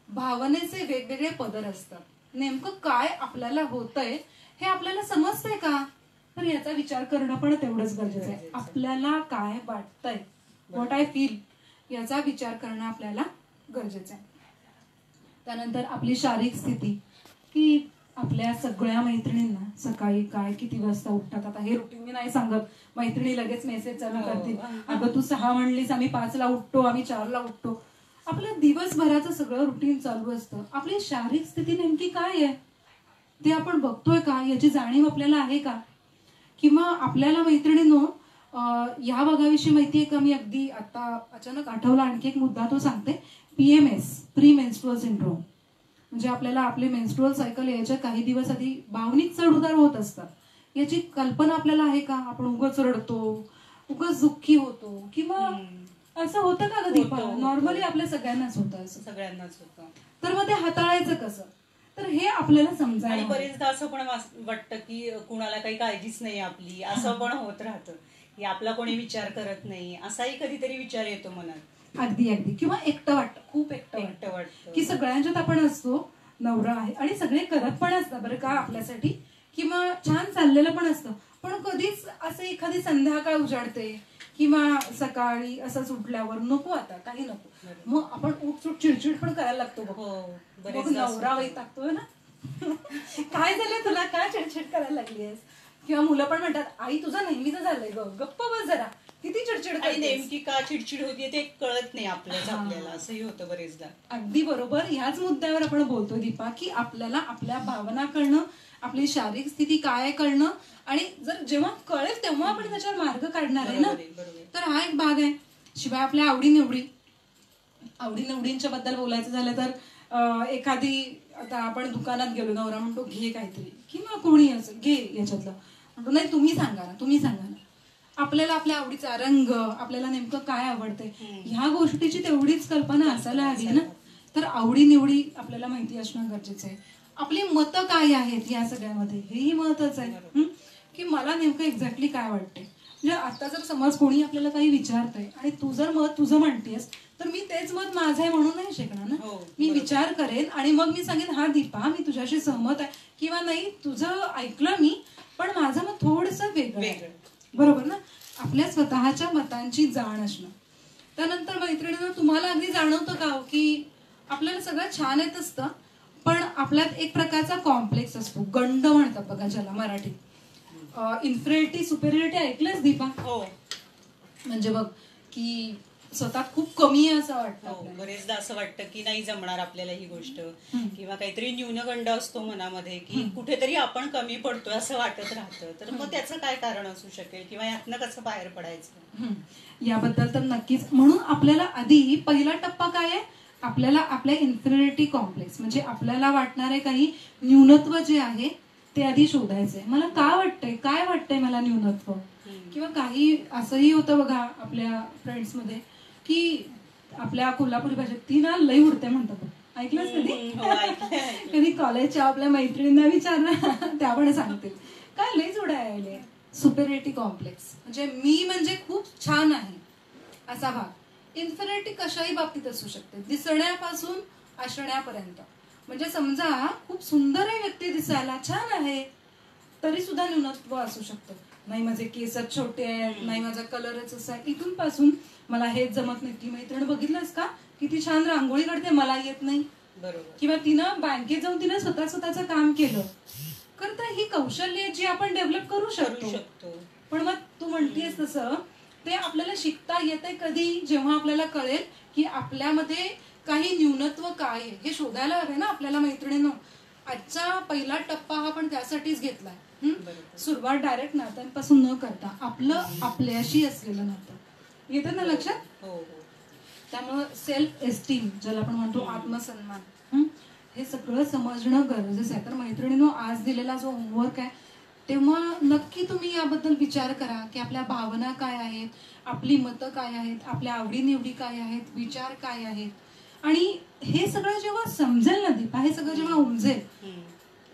भावनेचे वेगवेगळे पदर असतात. नेमकं काय आपल्याला होतंय हे आपल्याला समजतंय का? तर याचा विचार करणं पण तेवढंच गरजेचं आहे. आपल्याला काय वाटतंय, व्हॉट आय फील, याचा विचार करणं आपल्याला गरजेचं आहे. त्यानंतर आपली शारीरिक स्थिती, की आपल्या सगळ्या मैत्रिणींना सकाळी काय किती वाजता उठतात. आता हे रुटीन मी नाही सांगत, मैत्रिणी लगेच मेसेज चालू करतील, अगं तू 6 म्हणलीस, आम्ही 5ला उठतो, आम्ही 4ला उठतो. आपल्या दिवसभराचं सगळं रुटीन चालू असतं. आपली शारीरिक स्थिती नेमकी काय आहे ते आपण बघतोय का, याची जाणीव आपल्याला आहे का? किंवा आपल्याला मैत्रिणींनो या भागाविषयी माहिती आहे का? मी अगदी आता अचानक आठवला आणखी एक मुद्दा, तो सांगते. PMS, प्री मेन्स्ट्रुअल सिंड्रोम, म्हणजे आपल्याला आपले मेन्स्ट्रुअल सायकल यायच्या काही दिवस आधी भावनिक चढउतार होत असतात. याची कल्पना आपल्याला आहे का? आपण उगाच रडतो, उगाच दुःखी होतो, किंवा असं होतं का ग दीपा? नॉर्मली आपल्या सगळ्यांनाच होतं, असं सगळ्यांनाच होतं. तर मग ते हाताळायचं कसं? तर हे आपल्याला समजायला. आणि बरेचदा असं पण वाटतं की कुणाला काही काळजीच नाही आपली, असं पण होत राहतं की आपला कोणी विचार करत नाही, असाही कधीतरी विचार येतो मनात. अगदी अगदी. किंवा एकटं वाटतं, खूप एकटं वाटतं की सगळ्यांच्यात आपण असतो, नवरा आहे आणि सगळे करत पण असतात बरं का आपल्यासाठी, किंवा छान चाललेलं पण असतं, पण कधीच असं एखादी संध्याकाळ उजाडते किंवा सकाळी असंच उठल्यावर नको, आता काही नको, मग आपण उठसूट चिडचिड पण करायला लागतो. बघ नवरा वैतागतोय ना, काय झालंय तुला, काय चिडचिड करायला लागलीस? किंवा मुलं पण म्हणतात, आई तुझं नेहमीच झालंय ग, गप्प बस जरा, किती चिडचिड करते. नेमकी का चिडचिड होतीये ते कळत नाही आपल्याला, असंही होतं बरेचदा. अगदी बरोबर. ह्याच मुद्द्यावर आपण बोलतोय दीपा, की आपल्याला आपल्या भावना कळणं, आपली शारीरिक स्थिती काय कळणं, आणि जर जेव्हा कळेल तेव्हा आपण त्याच्यावर मार्ग काढणार आहे ना. तर हा एक भाग आहे. शिवाय आपल्या आवडीनिवडींच्या बद्दल बोलायचं झालं तर एखादी, आता आपण दुकानात गेलो, नवरा म्हणतो घे काहीतरी, किंवा कोणी असं घे याच्यातलं, म्हणतो नाही तुम्ही सांगा ना. आपल्याला आपल्या आवडीचा रंग, आपल्याला नेमकं काय आवडते, ह्या गोष्टीची तेवढीच कल्पना असायला हवी ना. तर आवडीनिवडी आपल्याला माहिती असणं गरजेचं आहे. आपली मतं काय आहेत या सगळ्यामध्ये, हेही महत्वाचं आहे, की मला नेमकं एक्झॅक्टली काय वाटते. म्हणजे आता जर समज कोणी आपल्याला काही विचारतंय आणि तू जर मत तुझं म्हणतेस, तर मी तेच मत माझं आहे म्हणून नाही शिकणार ना. मी विचार करेन आणि मग मी सांगेन, हा दीपा मी तुझ्याशी सहमत आहे, किंवा नाही तुझं ऐकलं मी, पण माझं मत थोडंसं वेगळं, बरोबर ना. आपल्या स्वतःच्या मतांची जाण असणं. त्यानंतर मैत्रिणींना तुम्हाला अगदी जाणवतं का की आपल्याला सगळं छान येत असतं, पण आपल्यात एक प्रकारचा कॉम्प्लेक्स असतो, गंड म्हणतात बघा ज्याला मराठीत. इन्फिरिटी सुपेरियरिटी ऐकलंच दीपा? हो. म्हणजे बघ की स्वतः खूप कमी आहे असं वाटतं. बरेचदा असं वाटतं की नाही जमणार आपल्याला ही गोष्ट, किंवा काहीतरी न्यूनगंड असतो मनामध्ये की कुठेतरी आपण कमी पडतोय असं वाटत राहतं. तर मग त्याचं काय कारण असू शकेल, किंवा यातनं कसं बाहेर पडायचं, याबद्दल तर नक्कीच. म्हणून आपल्याला आधी पहिला टप्पा काय आहे, आपल्याला आपल्या इन्फिरिटी कॉम्प्लेक्स, म्हणजे आपल्याला वाटणारे काही न्यूनत्व जे आहे ते आधी शोधायचंय. मला काय वाटतंय मला न्यूनत्व. किंवा काही असंही होतं बघा आपल्या फ्रेंड्स मध्ये, की आपल्या कोल्हापुरी भाषेत ती ना लई उडते म्हणतात, ऐकलंच कधी? कधी कॉलेजच्या आपल्या मैत्रिणींना विचारणार, त्या पण सांगतील काय लईच उडायले. सुपेरियरिटी कॉम्प्लेक्स म्हणजे मी म्हणजे खूप छान आहे असा भाग. इन्फिरिटी कशाही बाबतीत असू शकते, दिसण्यापासून असण्यापर्यंत. म्हणजे समजा खूप सुंदर आहे व्यक्ती, दिसायला छान आहे, तरी सुद्धा न्यूनत्व असू शकतं. नाही माझे केसच छोटे आहेत, नाही माझा कलरच असा आहे, इथून पासून मला हेच जमत नाही. ती मैत्रीण बघितलंस का किती छान रांगोळी काढते, मला येत नाही. बरोबर. किंवा तिनं बँकेत जाऊन तिनं स्वतःचं काम केलं, तर ही कौशल्य जी आपण डेव्हलप करू शकतो. पण मग तू म्हणतेस तसं ते आपल्याला शिकता येते कधी, जेव्हा आपल्याला कळेल की आपल्यामध्ये काही न्यूनत्व काय आहे हे शोधायला हवे ना आपल्याला. मैत्रिणींनो, आजचा पहिला टप्पा हा पण त्यासाठीच घेतलाय. सुरुवात डायरेक्ट नात्यांपासून न करता आपलं आपल्याशी असलेलं नातं येतं ना लक्षात. त्यामुळं सेल्फ एस्टीम ज्याला आपण म्हणतो, आत्मसन्मान, हे सगळं समजणं गरजेचं आहे. तर मैत्रिणींनो, आज दिलेला जो होमवर्क आहे तेव्हा नक्की तुम्ही याबद्दल विचार करा की आपल्या भावना काय आहेत, आपली मतं काय आहेत, आपल्या आवडीनिवडी काय आहेत, विचार काय आहेत. आणि हे सगळं जेव्हा समजेल ना दीपा, हे सगळं जेव्हा उमजेल,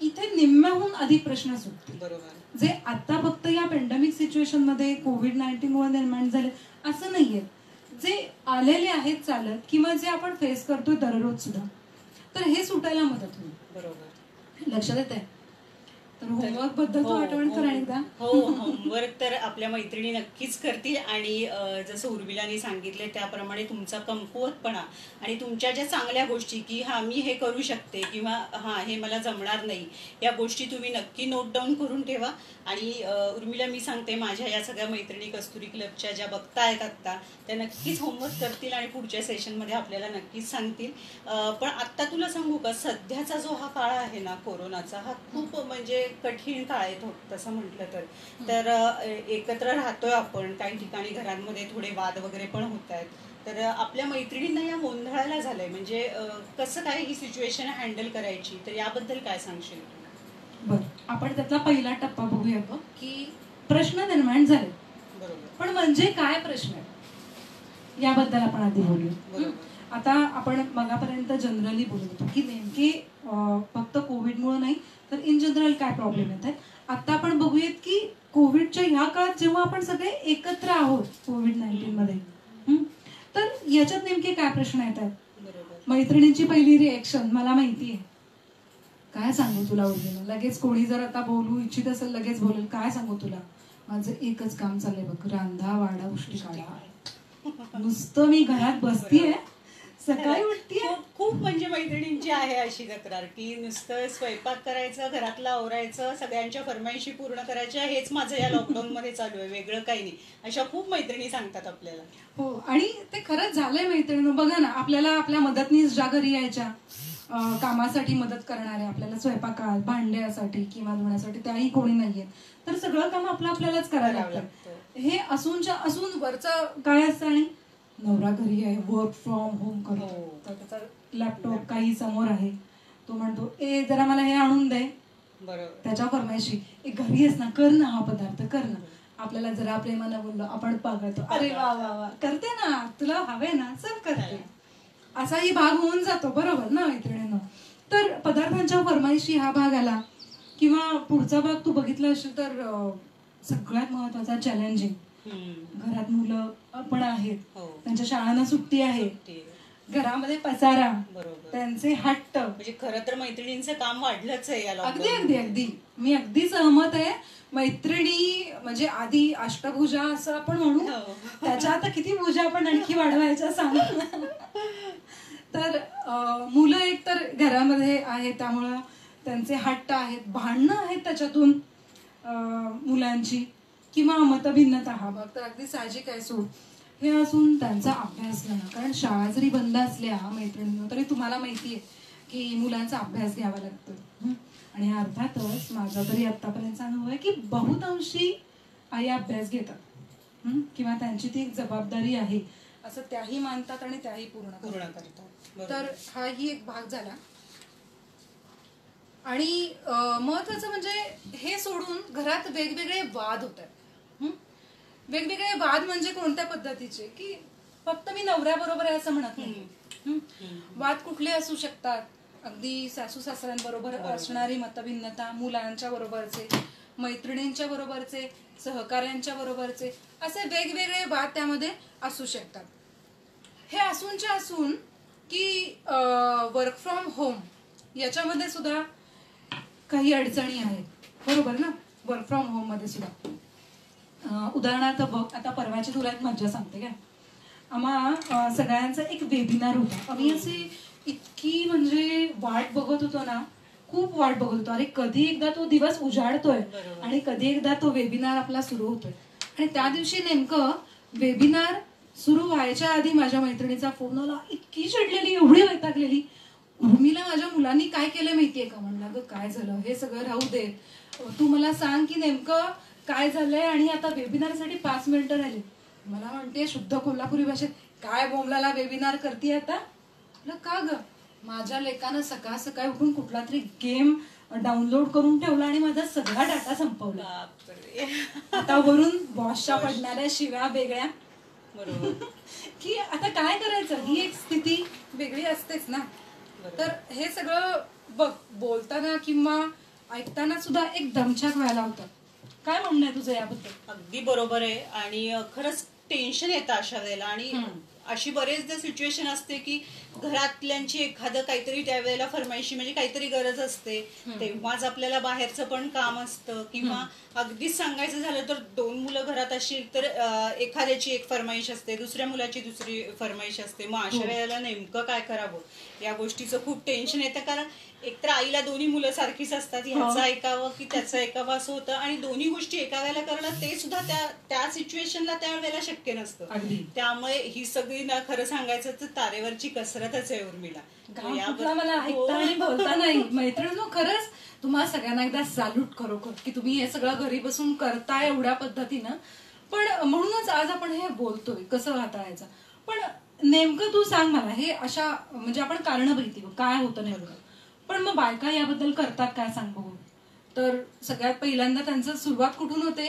इथे निम्म्याहून अधिक प्रश्न सुटतील. बरोबर. जे आता फक्त या पेंडेमिक सिच्युएशन मध्ये कोविड-19 मुळे निर्माण झाले असं नाहीये, जे आलेले आहेत चालत, किंवा जे आपण फेस करतोय दररोज सुद्धा, तर हे सुटायला मदत होईल. बरोबर. लक्षात येत आहे. तर होमवर्क बद्दल तू आठवण कर एकदा. हो, होमवर्क तर आपल्या मैत्रिणी नक्कीच करतील आणि जसं उर्मिलाने सांगितले त्याप्रमाणे तुमचा कमकुवतपणा आणि तुमच्या ज्या चांगल्या गोष्टी की हा मी हे करू शकते किंवा हा हे मला जमणार नाही या गोष्टी तुम्ही नक्की नोट डाऊन करून ठेवा. आणि उर्मिला मी सांगते माझ्या या सगळ्या मैत्रिणी कस्तुरी क्लबच्या ज्या बघतायत आत्ता त्या नक्कीच होमवर्क करतील आणि पुढच्या सेशनमध्ये आपल्याला नक्कीच सांगतील. पण आत्ता तुला सांगू का सध्याचा जो हा काळ आहे ना कोरोनाचा हा खूप म्हणजे कठीण काळ आहे तसं म्हटलं तर एकत्र राहतोय आपण काही ठिकाणी घरांमध्ये थोडे वाद वगैरे पण होत आहेत. तर आपल्या मैत्रिणींना या गोंधळाला झालंय म्हणजे कसं काय ही सिच्युएशन हँडल करायची तर याबद्दल काय सांगशील? बरं, आपण त्यातला पहिला टप्पा बघूया बघ की प्रश्न निर्माण झाले. बरोबर. पण म्हणजे काय प्रश्न आहे याबद्दल आपण आधी बोलूया. आता आपण मगापर्यंत जनरली बोलत होतो की नेमके फक्त कोविडमुळे नाही तर इन जनरल काय प्रॉब्लेम येत आहेत. आता आपण बघूयात की कोविडच्या ह्या काळात जेव्हा आपण सगळे एकत्र आहोत कोविड-19 मध्ये तर याच्यात नेमके काय प्रश्न येत आहेत. मैत्रिणींची पहिली रिएक्शन मला माहिती आहे. काय सांगू तुला उरलेलं लगेच कोणी जर आता बोलू इच्छित असेल लगेच बोलेल काय सांगू तुला माझं एकच काम चाललंय बघ रांधा वाडा उष्टी काढा नुसतं मी घरात बसतीये सकाळी उठतीये. खूप म्हणजे मैत्रिणींची आहे अशी तक्रार की नुसतं स्वयंपाक करायचं घरातलं आवरायचं सगळ्यांच्या फरमाईशी पूर्ण करायच्या हेच माझं या लॉकडाऊन मध्ये चालू आहे वेगळं काही नाही अशा खूप मैत्रिणी सांगतात आपल्याला. हो आणि ते खरंच झालंय मैत्रिणी. बघा ना आपल्याला आपल्या मदतनीस ज्या घरी यायच्या कामासाठी मदत करणारे आपल्याला स्वयंपाकात भांड्यासाठी किंवा धुण्यासाठी त्याही कोणी नाहीये तर सगळं काम आपल्यालाच करायला लागतं. हे असून वरचं काय असतं आणि नवरा घरी आहे वर्क फ्रॉम होम करतो तर त्याचा लॅपटॉप काही समोर आहे तो म्हणतो ए जरा मला हे आणून दे. त्याच्या फरमाईशी घरी आहेस ना कर ना हा पदार्थ कर ना. आपल्याला जरा प्रेमानं बोललो आपण पागळतो अरे वा वा वा करते ना तुला हवे ना चल करते असाही भाग होऊन जातो बरोबर ना मैत्रिणींनो. तर पदार्थांच्या फरमाईशी हा भाग आला किंवा पुढचा भाग तू बघितला असेल तर सगळ्यात महत्वाचा चॅलेंजिंग घरात मुलं पण आहेत त्यांच्या शाळांना सुट्टी आहे घरामध्ये पसारा त्यांचे हट्ट म्हणजे खरं तर मैत्रिणींचं काम वाढलंच आहे याला. अगदी अगदी अगदी मी अगदी सहमत आहे. मैत्रिणी म्हणजे आधी अष्टभुजा असं आपण म्हणू त्याच्या आता किती भुजा आपण आणखी वाढवायच्या सांग. तर मुलं एक तर घरामध्ये आहेत त्यामुळं त्यांचे हट्ट आहेत भांडणं आहेत त्याच्यातून मुलांची किंवा मतभिन्नता हा भाग तर अगदी साहजिक आहे. सोड हे असून त्यांचा अभ्यास घेणं कारण शाळा जरी बंद असल्या मैत्रिणींना तरी तुम्हाला माहितीये की मुलांचा अभ्यास घ्यावा लागतो. आणि अर्थातच माझा तरी आतापर्यंत अनुभव आहे की बहुतांशी आई अभ्यास घेतात किंवा त्यांची ती एक जबाबदारी आहे असं त्याही मानतात आणि त्याही पूर्ण करतात. तर हाही एक भाग झाला. आणि महत्वाचं म्हणजे हे सोडून घरात वेगवेगळे वाद होत आहेत. वेगवेगळे वाद म्हणजे कोणत्या पद्धतीचे की फक्त मी नवऱ्याबरोबर आहे असं म्हणत नाही. वाद कुठले असू शकतात अगदी सासू सासऱ्यांबरोबर असणारी मतभिन्नता मुलांच्या बरोबरचे मैत्रिणींच्या बरोबरचे सहकाऱ्यांच्या बरोबरचे असे वेगवेगळे वाद त्यामध्ये असू शकतात. हे असून की वर्क फ्रॉम होम याच्यामध्ये सुद्धा काही अडचणी आहेत बरोबर ना. वर्क फ्रॉम होम मध्ये सुद्धा उदाहरणार्थ बघ आता परवाची तुला एक मज्जा सांगते काय. आम्हा सगळ्यांचा एक वेबिनार होता. आम्ही असे इतकी म्हणजे वाट बघत होतो ना खूप वाट बघत होतो अरे कधी एकदा तो दिवस उजाडतोय आणि कधी एकदा तो वेबिनार आपला सुरू होतोय. आणि त्या दिवशी नेमकं वेबिनार सुरू व्हायच्या आधी माझ्या मैत्रिणीचा फोन आला. इतकी चिडलेली एवढी वैतागलेली उर्मिला माझ्या मुलांनी काय केलं माहितीये का. म्हणलं ग काय झालं हे सगळं राहू दे तू मला सांग की नेमकं काय झालंय आणि आता वेबिनार साठी 5 मिनिटं राहिली. मला म्हणते शुद्ध कोल्हापुरी भाषेत काय बोमलाला वेबिनार करते आता. का ग माझ्या लेकानं सकाळ सकाळी उठून कुठला तरी गेम डाउनलोड करून ठेवला आणि माझा सगळा डाटा संपवला. आता वरून बॉसच्या पडणाऱ्या शिव्या वेगळ्या की आता काय करायचं ही एक स्थिती वेगळी असतेच ना. तर हे सगळं बघ बोलताना किंवा ऐकताना सुद्धा एक दमछाक व्हायला होतं. काय म्हणणं आहे तुझं याबद्दल? अगदी बरोबर आहे आणि खरंच टेन्शन येतं अशा वेळेला. आणि अशी बरेचदा सिच्युएशन असते की घरातल्यांची एखादं काहीतरी त्यावेळेला फरमाईशी म्हणजे काहीतरी गरज असते, तेव्हाच आपल्याला बाहेरचं पण काम असतं, किंवा अगदीच सांगायचं झालं तर 2 मुलं घरात असतील तर एखाद्याची एक फरमाईश असते, दुसऱ्या मुलाची दुसरी फरमाईश असते. मग अशा वेळेला नेमकं काय करावं या गोष्टीचं खूप टेन्शन येतं, कारण एकतर आईला दोन्ही मुलं सारखीच असतात, ह्याचं ऐकावं की त्याचं ऐकावं असं होतं, आणि दोन्ही गोष्टी एका वेळेला करणं ते सुद्धा त्या सिच्युएशनला त्यावेळेला शक्य नसतं. त्यामुळे ही सगळी ना खरं सांगायचं तर तारेवरची कसरतच आहे उर्मिला. मला ऐकता आणि बोलता नाही. मैत्रिणींनो, खरंच तुम्हाला सगळ्यांना एकदा सॅल्यूट खरोखर की तुम्ही हे सगळं घरी बसून करताय एवढ्या पद्धतीनं. पण म्हणूनच आज आपण हे बोलतोय कसं हाताळायचं. पण नेमकं तू सांग मला, हे अशा म्हणजे आपण कारण बघितली काय होतं नेमकं, पण मग बायका याबद्दल करतात काय सांग बघू. तर सगळ्यात पहिल्यांदा त्यांचं सुरुवात कुठून होते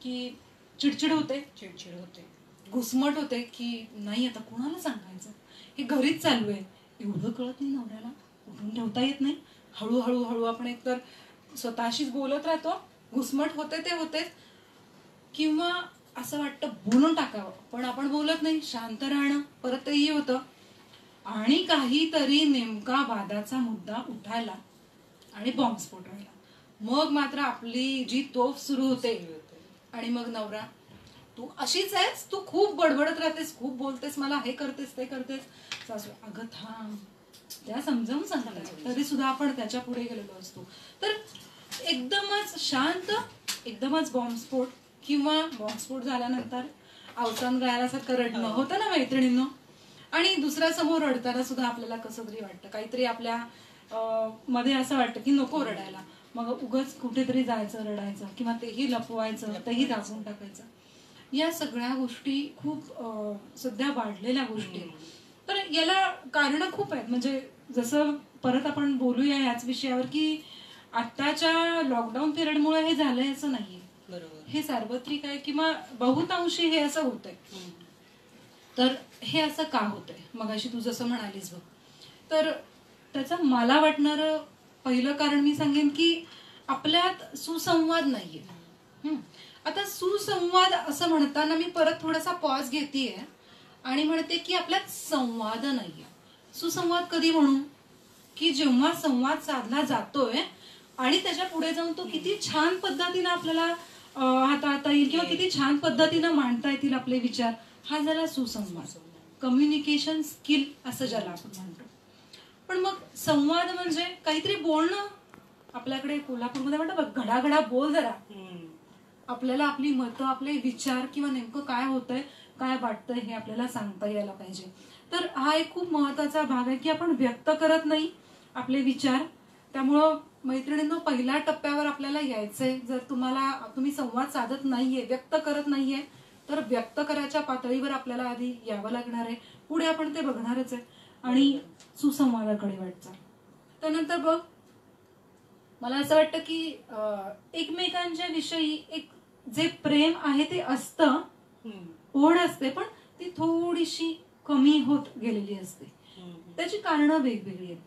की चिडचिड होते, घुसमट होते की नाही आता कुणाला सांगायचं, हे घरीच चालू आहे, एवढं कळत नाही नवऱ्याला, उठून ठेवता येत नाही, हळूहळू हळू आपण एकतर स्वतःशीच बोलत राहतो, घुसमट होते ते होतेच, किंवा असं वाटतं बोलून टाकावं पण आपण बोलत नाही, शांत राहणं, परत तेही होतं, आणि काहीतरी नेमका वादाचा मुद्दा उठायला आणि बॉम्बस्फोट व्हायला, मग मात्र आपली जी तोफ सुरू होते. आणि मग नवरा, तू अशीच आहेस, तू खूप बडबडत राहतेस, खूप बोलतेस, मला हे करतेस ते करतेस. सासू, अगं थांब, त्या समजावून सांगतात तरी सुद्धा आपण त्याच्या पुढे गेलेलो असतो. तर एकदमच शांत, एकदमच बॉम्बस्फोट, किंवा बॉम्बस्फोट झाल्यानंतर अवसान गायल्यासारखं रडणं होतं ना मैत्रिणींनो. आणि दुसऱ्या समोर रडताना सुद्धा आपल्याला कसं तरी वाटतं, काहीतरी आपल्या मध्ये असं वाटतं की नको रडायला, मग उगाच कुठेतरी जायचं रडायचं, किंवा तेही लपवायचं, तेही दाखवून टाकायचं. या सगळ्या गोष्टी खूप सध्या वाढलेल्या गोष्टी आहेत. तर याला कारण खूप आहेत. म्हणजे जसं परत आपण बोलूया याच विषयावर की आत्ताच्या लॉकडाऊन पिरियडमुळे हे झालंय असं नाहीये, हे सार्वत्रिक आहे किंवा बहुतांशी हे असं होतंय. तर हे असं का होतंय, मगाशी तू जसं म्हणालीस बघ, तर त्याचं मला वाटणारं पहिलं कारण मी सांगेन की आपल्यात सुसंवाद नाहीये. आता सुसंवाद असं म्हणताना मी परत थोडासा पॉज घेतेय आणि म्हणते की आपल्यात संवाद नाहीये. सुसंवाद कधी म्हणू की जेव्हा संवाद साधला जातोय आणि त्याच्या पुढे जाऊन तो किती छान पद्धतीनं आपल्याला हाताळता येईल किंवा किती छान पद्धतीनं मांडता येतील आपले विचार, हा झाला सुसंवाद, कम्युनिकेशन स्किल असं ज्याला आपण म्हणतो. पण मग संवाद म्हणजे काहीतरी बोलणं. आपल्याकडे कोल्हापूरमध्ये म्हणतात घडाघडा बोल जरा, आपल्याला आपली मतं, आपले विचार किंवा नेमकं काय होतंय, काय वाटतंय हे आपल्याला सांगता यायला पाहिजे. तर हा एक खूप महत्वाचा भाग आहे की आपण व्यक्त करत नाही आपले विचार. त्यामुळं मैत्रिणींनो, पहिल्या टप्प्यावर आपल्याला यायचंय. जर तुम्ही संवाद साधत नाहीये, व्यक्त करत नाहीये, तर व्यक्त करायच्या पातळीवर आपल्याला आधी यावं लागणार आहे. पुढे आपण ते बघणारच आहे आणि सुसंवादाकडे वाटचाल. त्यानंतर बघ, मला असं वाटतं की एकमेकांच्या विषयी एक जे प्रेम आहे ते असतं, ओढ असते, पण ती थोडीशी कमी होत गेलेली असते. त्याची कारणं वेगवेगळी आहेत.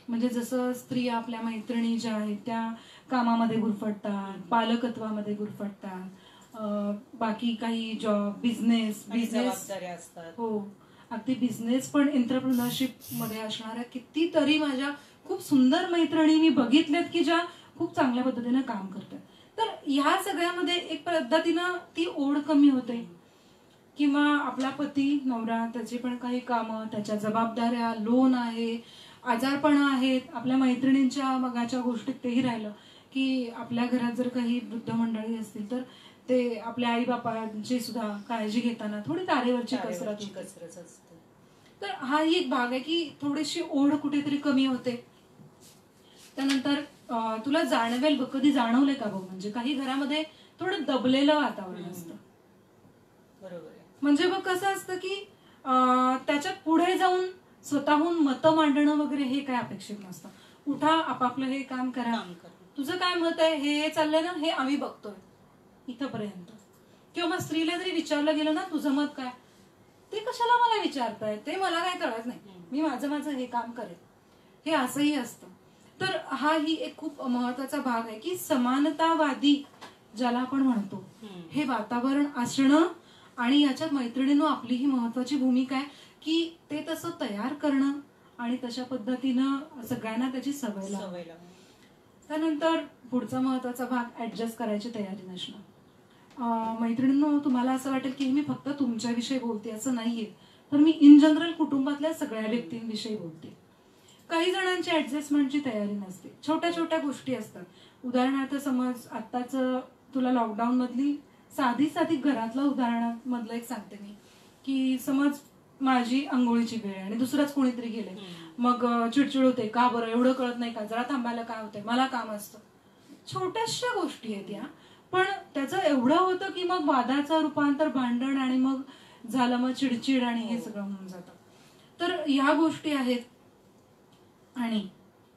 म्हणजे जसं स्त्रिया आपल्या मैत्रिणी ज्या आहेत त्या कामामध्ये गुरफटतात, पालकत्वामध्ये गुरफटतात, बाकी काही जॉब, बिझनेस जबाबदाऱ्या असतात. हो, अगदी बिझनेस पण एंटरप्रेन्योरशिप मध्ये असणाऱ्या कितीतरी माझ्या खूप सुंदर मैत्रिणी मी बघितल्यात की ज्या खूप चांगल्या पद्धतीने काम करतात. तर ह्या सगळ्यामध्ये एक पद्धतीनं ती ओढ कमी होते. किंवा आपला पती नवरा, त्याची पण काही कामं, त्याच्या जबाबदाऱ्या, लोन आहे, आजारपण आहेत, आपल्या मैत्रिणींच्या मगाच्या गोष्टीत तेही राहिलं की आपल्या घरात जर काही वृद्ध मंडळी असतील तर ते आपल्या आई बापांची सुद्धा काळजी घेताना थोडी तारेवरची कसरत असते. तर हा एक भाग आहे की थोडीशी ओढ कुठेतरी कमी होते. त्यानंतर तुला जाणवेल, कधी जाणवलंय का भाऊ, म्हणजे काही घरामध्ये थोडं दबलेलं वातावरण असतं. बरोबर. म्हणजे मग कसं असतं की त्याच्यात पुढे जाऊन स्वतःहून मतं मांडणं वगैरे हे काय अपेक्षित नसतं. उठा, आपापलं हे काम करा, तुझं काय मत आहे, हे चाललंय ना, हे आम्ही बघतोय इथंपर्यंत. किंवा मग स्त्रीला जरी विचारलं गेलं ना, तुझं मत काय, ते कशाला मला विचारताय, ते मला काय कळत नाही, मी माझं हे काम करेन, हे असंही असतं. तर हा ही एक खूप महत्वाचा भाग आहे की समानतावादी ज्याला आपण म्हणतो हे वातावरण असणं आणि याच्यात मैत्रिणींनो आपली ही महत्वाची भूमिका आहे की ते तसं तयार करणं आणि तशा पद्धतीनं सगळ्यांना त्याची सवय लावणं. त्यानंतर पुढचा महत्वाचा भाग ऍडजस्ट करायची तयारी नसणं. मैत्रिणींनो तुम्हाला असं वाटेल की मी फक्त तुमच्याविषयी बोलते असं नाहीये, तर मी इन जनरल कुटुंबातल्या सगळ्या व्यक्तींविषयी बोलते. काही जणांची ऍडजस्टमेंटची तयारी नसते, छोट्या छोट्या गोष्टी असतात. उदाहरणार्थ समज आत्ताच तुला लॉकडाऊन मधली साधी घरातलं उदाहरणामधलं एक सांगते मी, की समज माझी आंघोळीची वेळ आणि दुसराच कोणीतरी गेले, मग चिडचिड होते, का बरं एवढं कळत नाही का, जरा थांबायला काय होतंय, मला काम असतं. छोट्याशा गोष्टी आहेत या, पण त्याचं एवढं होतं की मग वादाचं रूपांतर भांडण आणि मग झालं मग चिडचिड आणि हे सगळं होऊन जातं. तर ह्या गोष्टी आहेत. आणि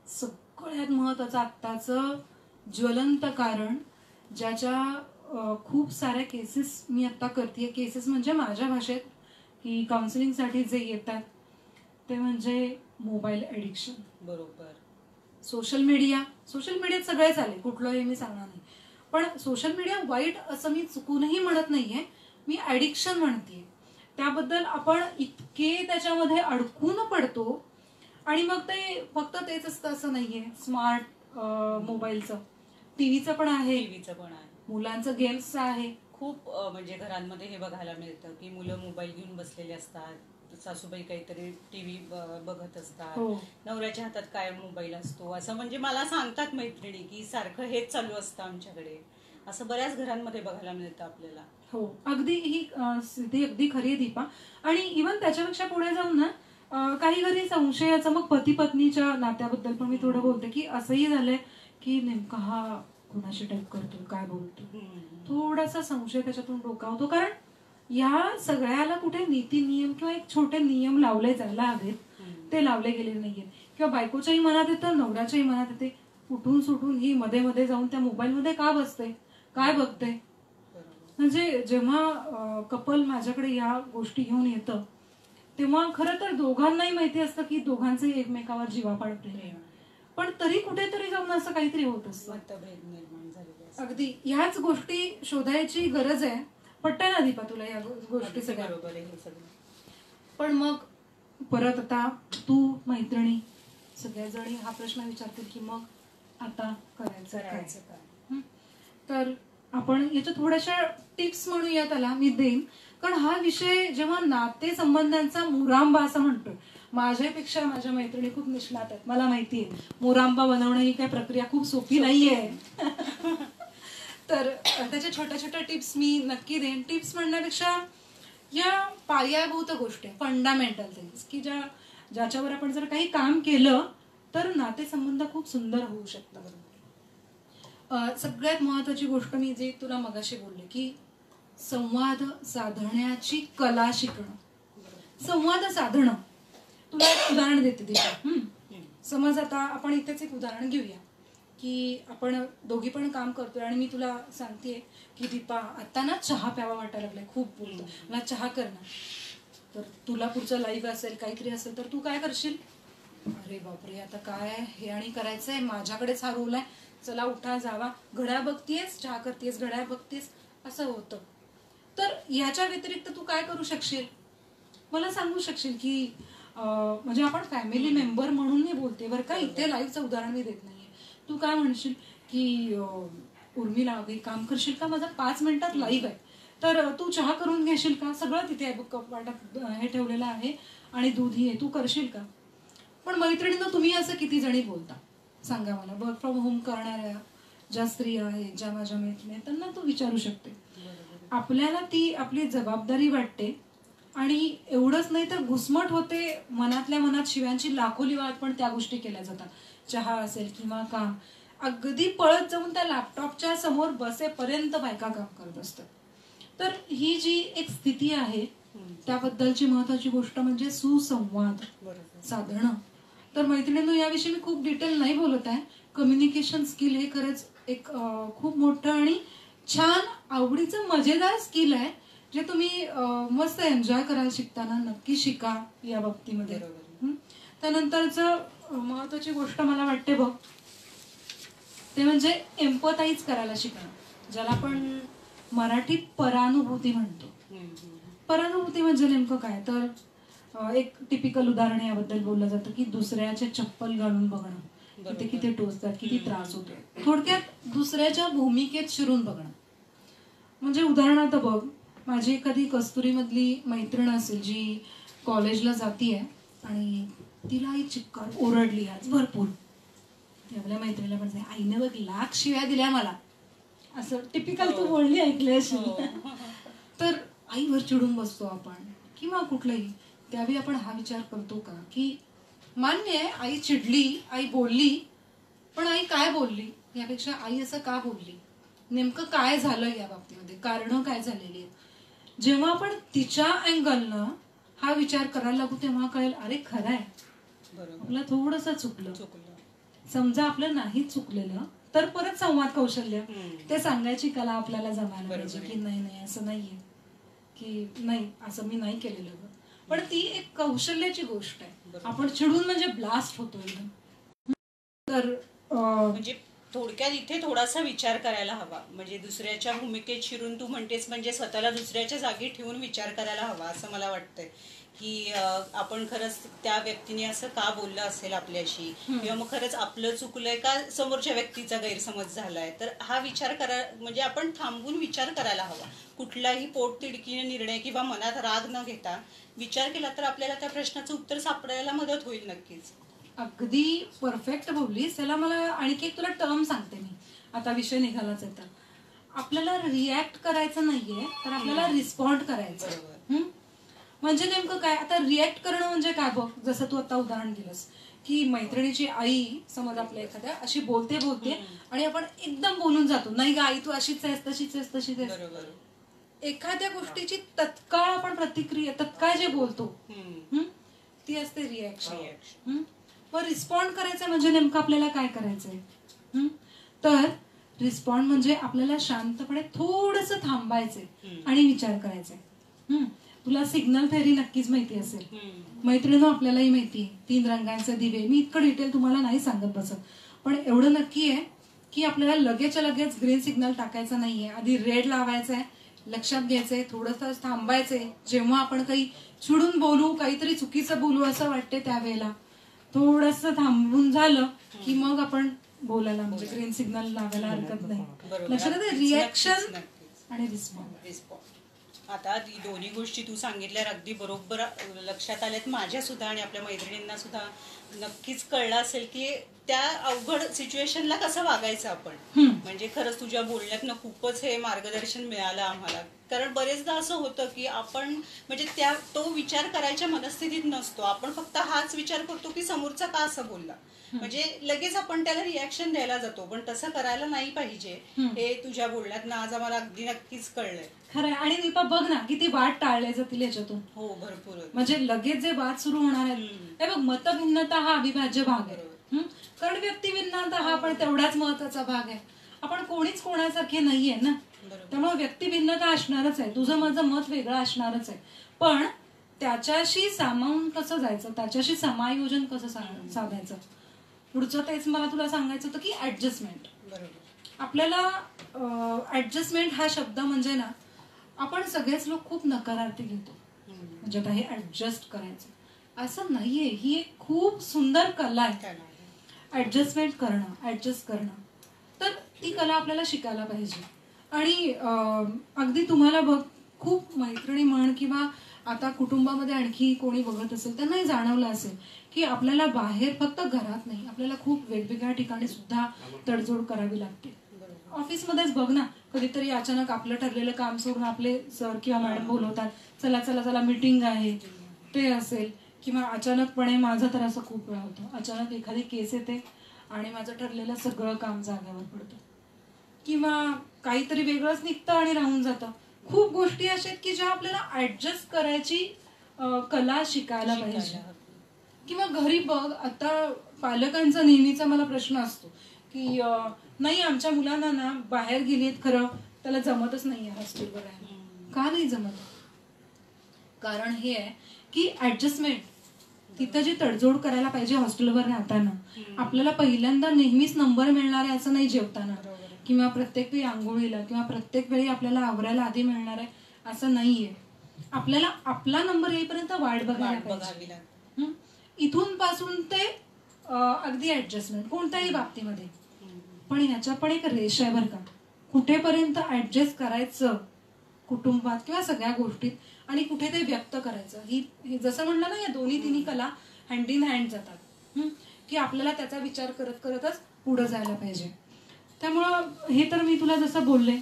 सगळ्यात महत्वाचं आत्ताचं ज्वलंत कारण, ज्याच्या खूप साऱ्या केसेस मी आता करते, केसेस म्हणजे माझ्या भाषेत की काउन्सिलिंगसाठी जे येतात ते म्हणजे मोबाईल ऍडिक्शन. बरोबर. सोशल मीडियात सगळेच आले, कुठलं हे मी सांगणार नाही, पण सोशल मीडिया वाईट असं मी चुकूनही म्हणत नाहीये, मी ऍडिक्शन म्हणते. त्याबद्दल आपण इतके त्याच्यामध्ये अडकून पडतो आणि मग ते फक्त तेच असतं असं नाहीये. स्मार्ट मोबाईलचं, टीव्हीचं पण आहे, मुलांचं गेम्सचं आहे. खूप म्हणजे घरांमध्ये हे बघायला मिळतं की मुलं मोबाईल घेऊन बसलेले असतात, सासूबाई काहीतरी टीव्ही बघत असतात, नवऱ्याच्या हातात काय मोबाईल असतो, असं म्हणजे मला सांगतात मैत्रिणी की सारखं हेच चालू असतं आमच्याकडे. असं बऱ्याच घरांमध्ये बघायला मिळतं आपल्याला. हो, अगदी ही स्थिती अगदी खरी आहे दीपा. आणि इव्हन त्याच्यापेक्षा पुढे जाऊन ना काही घरी संशयाचं, मग पती पत्नीच्या नात्याबद्दल पण मी थोडं बोलते की असंही झालंय की नेमका हा कुणाशी टाईप करतो, काय बोलतो, थोडासा संशय त्याच्यातून डोकावतो. कारण या सगळ्याला कुठे नीती नियम किंवा एक छोटे नियम लावले जायला हवेत, ते लावले गेलेले नाहीये. किंवा बायकोच्याही मनात येतं, नवऱ्याच्याही मनात येते, उठून सुटून ही मध्ये मध्ये जाऊन त्या मोबाईल मध्ये का बसते, काय बघते. म्हणजे जेव्हा कपल माझ्याकडे या गोष्टी घेऊन येतं तेव्हा खरं तर दोघांनाही माहिती असतं की दोघांचे एकमेकावर जीवापाड प्रेम आहे, पण तरी कुठेतरी जाऊन असं काहीतरी होत असतं. अगदी ह्याच गोष्टी शोधायची गरज आहे. पटतंय ना दीपा तुला या गोष्टी सगळ्या? पण मग परत आता तू मैत्रिणी सगळ्या जणी हा प्रश्न विचारतील की मग आता करायचं काय. तर आपण याच्या थोड्याशा टिप्स म्हणूया त्याला मी देईन. कारण हा विषय जेव्हा नाते संबंधांचा मुरांबा असं म्हणतो, माझ्यापेक्षा माझ्या मैत्रिणी खूप निष्णात आहेत, मला माहितीये मुरांबा बनवणं ही काही प्रक्रिया खूप सोपी नाहीये. तर त्याच्या छोट्या छोट्या टिप्स मी नक्की देईन. टिप्स म्हणण्यापेक्षा या पायाभूत गोष्टी, फंडामेंटल थिंग्स की ज्याच्यावर आपण जर काही काम केलं तर नातेसंबंध खूप सुंदर होऊ शकतात. सगळ्यात महत्वाची गोष्ट मी जे तुला मगाशी बोलले की संवाद साधण्याची कला शिकणं. संवाद साधणं, तुला एक उदाहरण देते दीपा. समज आता आपण इथेच एक उदाहरण घेऊया की आपण दोघी पण काम करतोय आणि मी तुला सांगतेय की दीपा आता ना चहा प्यावा वाटायला लागलाय, खूप बोलतो, मला चहा कर ना. तर तुला पुढचं लाईव्ह असेल काहीतरी असेल तर तू काय करशील, अरे बापरे आता काय हे आणि करायचंय, माझ्याकडेच हा रोल आहे, चला उठा जावा, घड्याळ बघतीयस, चहा करतेस, घड्याळ बघतेस, असं होतं. तर ह्याच्या व्यतिरिक्त तू काय करू शकशील, मला सांगू शकशील की म्हणजे आपण फॅमिली मेंबर म्हणून मी बोलते बरं का, इथे लाईव्हचं उदाहरण मी देत नाहीये. तू काय म्हणशील की उर्मिला अगं काम करशील का, माझा 5 मिनिटात लाईव्ह आहे, तर तू चहा करून घेशील का, सगळं तिथे आहे, कप वाटप हे ठेवलेलं आहे आणि दूधही आहे, तू करशील का. पण मैत्रिणींना तुम्ही असं किती जणी बोलता सांगा मला. वर्क फ्रॉम होम करणाऱ्या ज्या स्त्रिया आहेत, ज्या माझ्या मैत्रिणी आहेत, त्यांना तू विचारू शकते. आपल्याला ती आपली जबाबदारी वाटते आणि एवढंच नाही तर घुसमट होते, मनातल्या मनात शिव्यांची लाखो लिवाळत पण त्या गोष्टी केल्या जातात. चहा असेल किंवा काम, अगदी पळत जाऊन त्या लॅपटॉपच्या समोर बसेपर्यंत बायका काम करत असतात. तर ही जी एक स्थिती आहे त्याबद्दलची महत्वाची गोष्ट म्हणजे सुसंवाद साधणं. तर मैत्रिणींनो याविषयी मी खूप डिटेल नाही बोलत आहे. कम्युनिकेशन स्किल हे खरंच एक खूप मोठं आणि छान आवडीचं मजेदार स्किल आहे, जे तुम्ही मस्त एन्जॉय करायला शिकताना नक्की शिका या बाबतीमध्ये. त्यानंतरचं महत्वाची गोष्ट मला वाटते बघ, ते म्हणजे एम्पथाइज करायला शिकणं, ज्याला आपण मराठीत परानुभूती म्हणतो. परानुभूती म्हणजे नेमकं काय तर एक टिपिकल उदाहरण याबद्दल बोललं जातं की दुसऱ्याचे चप्पल घालून बघणं, ते किती टोचतात, किती त्रास होतो. थोडक्यात दुसऱ्याच्या भूमिकेत शिरून बघणं. म्हणजे उदाहरणार्थ बघ, माझी एखादी कस्तुरीमधली मैत्रीण असेल जी कॉलेजला जातीये आणि तिला आई चिक्कार ओरडली आज भरपूर. ती आपल्या मैत्रिणीला पण सांग, आईने बघ लाख शिव्या दिल्या मला, असं टिपिकल तू बोलली ऐकली असेल. तर आईवर चिडून बसतो आपण किंवा कुठलंही. त्यावेळी आपण हा विचार करतो का की मान्य आहे आई चिडली, आई बोलली, पण आई काय बोलली यापेक्षा आई असं का बोलली, नेमकं काय झालं या बाबतीमध्ये, कारणं काय झालेली आहेत. जेव्हा आपण तिच्या अँगलनं हा विचार करायला लागू तेव्हा कळेल अरे खरं आहे आपलं थोडंसं चुकलं. समजा आपलं नाही चुकलेलं तर परत संवाद कौशल्य ते सांगायची कला आपल्याला जमायला पाहिजे की नाही असं नाहीये, की नाही असं मी नाही केलेलं. पण ती एक कौशल्याची गोष्ट आहे. आपण चिडून म्हणजे ब्लास्ट होतो एकदम. तर म्हणजे थोडक्यात इथे थोडासा विचार करायला हवा. म्हणजे दुसऱ्याच्या भूमिकेत शिरून तू म्हणतेस म्हणजे स्वतःला दुसऱ्याच्या जागी ठेवून विचार करायला हवा असं मला वाटतंय की आपण खरंच त्या व्यक्तीने असं का बोललं असेल आपल्याशी, किंवा मग खरंच आपलं चुकलंय का समोरच्या व्यक्तीचा गैरसमज झालाय. तर हा विचार करा म्हणजे आपण थांबून विचार करायला हवा. कुठलाही पोटतिडकीने निर्णय किंवा मनात राग न घेता विचार केला तर आपल्याला त्या प्रश्नाचं उत्तर सापडायला मदत होईल नक्कीच. अगदी परफेक्ट बोललीस. त्याला मला आणखी एक तुला टर्म सांगते मी, आता विषय निघालाच आहे तर. आपल्याला रिॲक्ट करायचं नाहीये तर आपल्याला रिस्पॉन्ड करायचं. म्हणजे नेमकं काय, आता रिॲक्ट करणं म्हणजे काय बघ, जसं तू आता उदाहरण दिलंस की मैत्रिणीची आई समज आपल्या एखाद्या अशी बोलते आणि आपण एकदम बोलून जातो, नाही ग आई तू अशीच आहेस तशीच आहेस. एखाद्या गोष्टीची तत्काळ आपण प्रतिक्रिया, तत्काळ जे बोलतो ती असते रिॲक्शन. मग रिस्पॉन्ड करायचं म्हणजे नेमकं आपल्याला काय करायचंय तर रिस्पॉन्ड म्हणजे आपल्याला शांतपणे थोडंसं थांबायचंय आणि विचार करायचंय. तुला सिग्नल थेअरी नक्कीच माहिती असेल, मैत्रिणी आपल्यालाही माहितीये 3 रंगांचे दिवे. मी इतकं डिटेल तुम्हाला नाही सांगत बसत, पण एवढं नक्की आहे की आपल्याला लगेच ग्रीन सिग्नल टाकायचं नाहीये, आधी रेड लावायचंय, लक्षात घ्यायचंय, थोडंसं थांबायचंय. जेव्हा आपण काही चिडून बोलू, काहीतरी चुकीचं बोलू असं वाटते त्यावेळेला थोडंसं थांबून झालं की मग आपण बोलायला म्हणजे ग्रीन सिग्नल लावायला हरकत नाही. लक्षात येते रिॲक्शन आणि रिस्पॉन्ड. आता दोन्ही गोष्टी तू सांगितल्या अगदी बरोबर लक्षात आल्यात माझ्या सुद्धा आणि आपल्या मैत्रिणींना सुद्धा नक्कीच कळलं असेल की त्या अवघड सिच्युएशनला कसं वागायचं आपण. म्हणजे खरंच तुझ्या बोलण्यातनं खूपच हे मार्गदर्शन मिळालं आम्हाला. कारण बरेचदा असं होतं की आपण म्हणजे तो विचार करायच्या मनस्थितीत नसतो, आपण फक्त हाच विचार करतो की समोरचा का असं बोलला, म्हणजे लगेच आपण त्याला रिॲक्शन द्यायला जातो. पण तसं करायला नाही पाहिजे हे तुझ्या बोलण्यातनं आज आम्हाला अगदी नक्कीच कळलंय. खरंय. आणि दीपा बघ ना किती वाद टाळले जातील याच्यातून. हो भरपूर. म्हणजे लगेच जे वाद सुरू होणार आहेत हे बघ, मतभिन्नता हा अविभाज्य भाग आहे, कारण व्यक्तिभिन्नता हा पण तेवढाच महत्वाचा भाग आहे. आपण कोणीच कोणासारखे नाहीये ना, त्यामुळे व्यक्तिभिन्नता असणारच आहे, तुझं माझं मत वेगळं असणारच आहे. पण त्याच्याशी सामावून कसं जायचं, त्याच्याशी समायोजन कसं साधायचं, पुढचं तेच मला तुला सांगायचं होतं की ऍडजस्टमेंट. आपल्याला ऍडजस्टमेंट हा शब्द म्हणजे ना आपण सगळेच लोक खूप नकारार्थी घेतो. म्हणजे आता हे ऍडजस्ट करायचं असं नाहीये, ही एक खूप सुंदर कला आहे ऍडजस्टमेंट करणं, ऍडजस्ट करणं. तर ती कला आपल्याला शिकायला पाहिजे. आणि अगदी तुम्हाला बघ खूप मैत्रिणी म्हण किंवा आता कुटुंबामध्ये आणखी कोणी बघत असेल त्यांनाही जाणवलं असेल की आपल्याला बाहेर फक्त घरात नाही, आपल्याला खूप वेगवेगळ्या ठिकाणी सुद्धा तडजोड करावी लागते. ऑफिसमध्येच बघ ना, कधीतरी अचानक आपलं ठरलेलं काम सोडून आपले सर किंवा मॅडम बोलवतात, चला चला चला मीटिंग आहे, ते असेल. किंवा अचानकपणे माझं तर असं खूप वेळा होतं, अचानक एखादी केस येते आणि माझं ठरलेलं सगळं काम जागेवर पडतं किंवा काहीतरी वेगळंच निघतं आणि राहून जातं. खूप गोष्टी अशा आहेत की ज्या आपल्याला ऍडजस्ट करायची कला शिकायला पाहिजे. किंवा घरी बघ, आता पालकांचा नेहमीचा मला प्रश्न असतो की नाही आमच्या मुलांना ना बाहेर गेलीत खरं त्याला जमतच नाहीये हॉस्टेलवर राहायला. का नाही जमत? कारण हे आहे की ऍडजस्टमेंट, तिथं जी तडजोड करायला पाहिजे हॉस्टेलवर राहताना, आपल्याला पहिल्यांदा नेहमीच नंबर मिळणार आहे असं नाही जेवताना, किंवा प्रत्येक वेळी आंघोळीला किंवा प्रत्येक वेळी आपल्याला आवरायला आधी मिळणार आहे असं नाहीये. आपल्याला आपला नंबर येईपर्यंत वाट बघायला बघावी पाहिजे. इथून पासून ते अगदी ऍडजस्टमेंट कोणत्याही बाबतीमध्ये. पण ह्याच्या पण एक रेष आहे बरं का, कुठेपर्यंत ऍडजस्ट करायचं कुटुंबात किंवा सगळ्या गोष्टीत आणि कुठे ते व्यक्त करायचं. ही जसं म्हणलं ना, या दोन्ही तिन्ही कला हँड इन हँड जातात, की आपल्याला त्याचा विचार करत करतच पुढे जायला पाहिजे. त्यामुळं हे तर मी तुला जसं बोलले.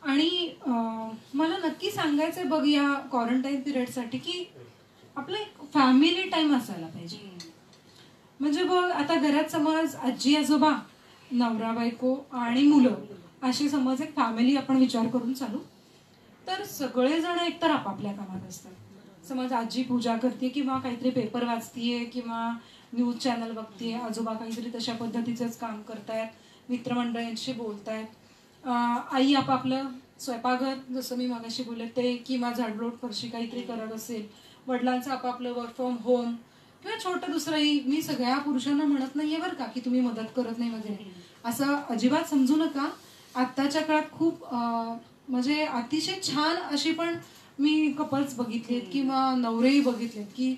आणि मला नक्की सांगायचंय बघ या क्वारंटाईन पिरियडसाठी की आपला एक फॅमिली टाइम असायला पाहिजे. म्हणजे बघ आता घरात समज आजी आजोबा, नवरा बायको आणि मुलं अशी समज एक फॅमिली आपण विचार करून चालू, तर सगळेजण एकतर आपापल्या कामात असतात. समज आजी पूजा करते किंवा काहीतरी पेपर वाचतीये किंवा न्यूज चॅनल बघतीये, आजोबा काहीतरी तशा पद्धतीचंच काम करतायत, मित्रमंडळींशी बोलतायत, आई आपापलं स्वयंपाकघर जसं मी मगाशी बोलले ते किंवा झाडलोट फरशी काहीतरी करत असेल, वडिलांचं आपापलं वर्क फ्रॉम होम किंवा छोटं दुसरंही. मी सगळ्या पुरुषांना म्हणत नाहीये बरं का की तुम्ही मदत करत नाही वगैरे, असं अजिबात समजू नका. आत्ताच्या काळात खूप म्हणजे अतिशय छान अशी पण मी कपल्स बघितलेत किंवा नवरेही बघितलेत की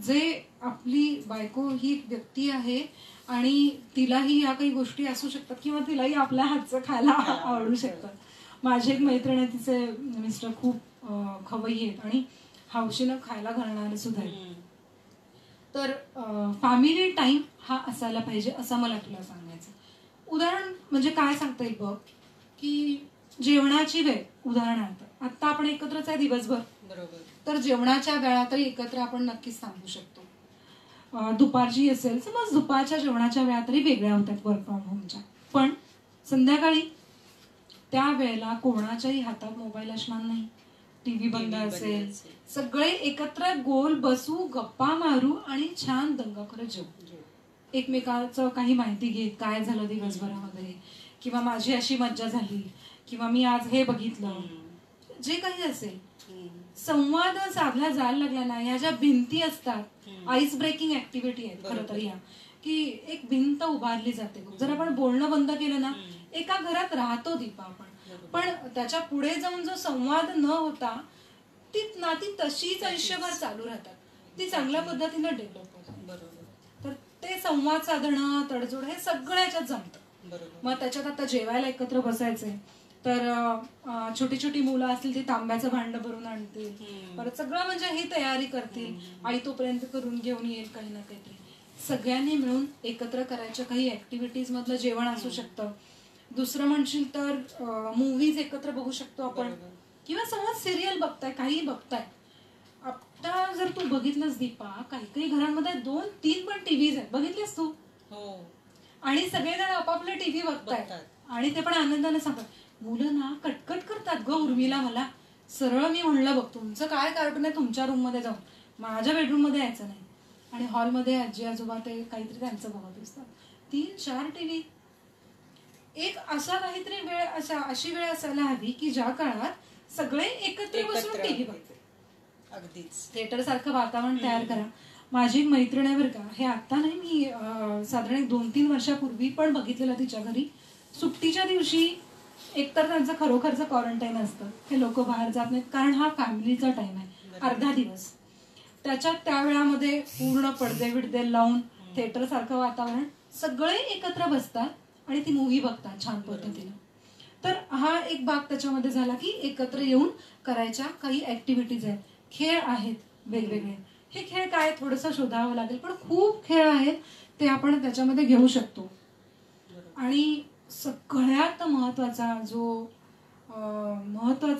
जे आपली बायको ही एक व्यक्ती आहे आणि तिलाही ह्या काही गोष्टी असू शकतात किंवा तिलाही आपल्या हातचं खायला आवडू शकतात. माझी एक मैत्रीण आहे, तिचे मिस्टर खूप खवय्ये आहेत आणि हौशीनं खायला घालणारे सुद्धा आहेत. तर फॅमिली टाइम हा असायला पाहिजे असं मला तुला सांगायचं. उदाहरण म्हणजे काय सांगता येईल बघ की जेवणाची वेळ, उदाहरणार्थ आता आपण एकत्रच आहे दिवसभर, बरोबर, तर जेवणाच्या वेळा तरी एकत्र आपण नक्कीच सांगू शकतो. दुपारची असेल समज, दुपारच्या जेवणाच्या वेळा तरी वेगळ्या होतात वर्क फ्रॉम होमच्या, पण संध्याकाळी त्या वेळेला कोणाच्याही हातात मोबाईल असणार नाही, टीव्ही बंद असेल, सगळे एकत्र गोल बसू, गप्पा मारू आणि छान दंगा करत जेवू, एकमेकाचं काही माहिती घेत, काय झालं दिवसभरामध्ये किंवा माझी अशी मज्जा झाली किंवा मी आज हे बघितलं, जे काही असेल संवाद साधला जायला लागला ना. ह्या ज्या भिंती असतात, आईस ब्रेकिंग ऍक्टिव्हिटी आहेत खरं तर या, की एक भिंत उभारली जाते. जर आपण बोलणं बंद केलं ना, एका घरात राहतो दीपा आपण, पण त्याच्या पुढे जाऊन जो संवाद न होता ती नाती तशीच आयुष्यभर चालू राहतात, ती चांगल्या पद्धतीने डेव्हलप होतात. बरोबर, तर ते संवाद साधणं, तडजोड हे सगळं याच्यात जमतं. मग त्याच्यात आता जेवायला एकत्र बसायचंय तर छोटी छोटी मुलं असतील ती तांब्याचं भांड भरून आणतील, परत सगळं म्हणजे ही तयारी करतील, आई तोपर्यंत करून घेऊन येईल काही ना काहीतरी. सगळ्यांनी मिळून एकत्र करायच्या काही ऍक्टिव्हिटीज मधलं जेवण असू शकतं. दुसरं म्हणशील तर मूवीज एकत्र बघू शकतो आपण किंवा समज सिरियल बघताय, काही बघताय. आता जर तू बघितलंस दीपा, काही काही घरांमध्ये 2-3 पण टीव्हीज आहेत, बघितलीस तू? आणि सगळेजण आपापले टीव्ही बघतायत आणि ते पण आनंदाने सांगतात. मुलं ना कटकट करतात ग उर्मिला, मला सरळ मी म्हणलं बघ तुमचं काय कार्टून आहे तुमच्या रूम मध्ये जाऊन, माझ्या बेडरूम मध्ये यायचं नाही. आणि हॉलमध्ये आजी आजोबा ते काहीतरी त्यांचं बघत असतात, 3-4 टीव्ही. एक असा काहीतरी वेळ, अशी वेळ असायला हवी की ज्या काळात सगळे एकत्र बसून टीव्ही बघते. अगदीच थिएटर सारखं वातावरण तयार करा. माझी मैत्रीण आहे बरं का, हे आता नाही, मी साधारण 2-3 वर्षापूर्वी पण बघितलेलं तिच्या घरी. सुट्टीच्या दिवशी एकतर त्यांचं खरोखरचं क्वारंटाईन असतं, हे लोक बाहेर जात नाहीत कारण हा फॅमिलीचा टाइम आहे, अर्धा दिवस. त्याच्यात त्या वेळामध्ये पूर्ण पडदे विडदे लावून थिएटर सारखं वातावरण, सगळे एकत्र बसतात आणि ती मूव्ही बघतात छान पद्धतीने. तर हा एक भाग त्याच्यामध्ये झाला की एकत्र येऊन करायच्या काही ऍक्टिव्हिटीज आहेत, खेळ आहेत वेगवेगळे. हे खेळ काय थोडंसं शोधावं लागेल, पण खूप खेळ आहेत ते आपण त्याच्यामध्ये घेऊ शकतो. आणि सगळ्यात महत्वाचा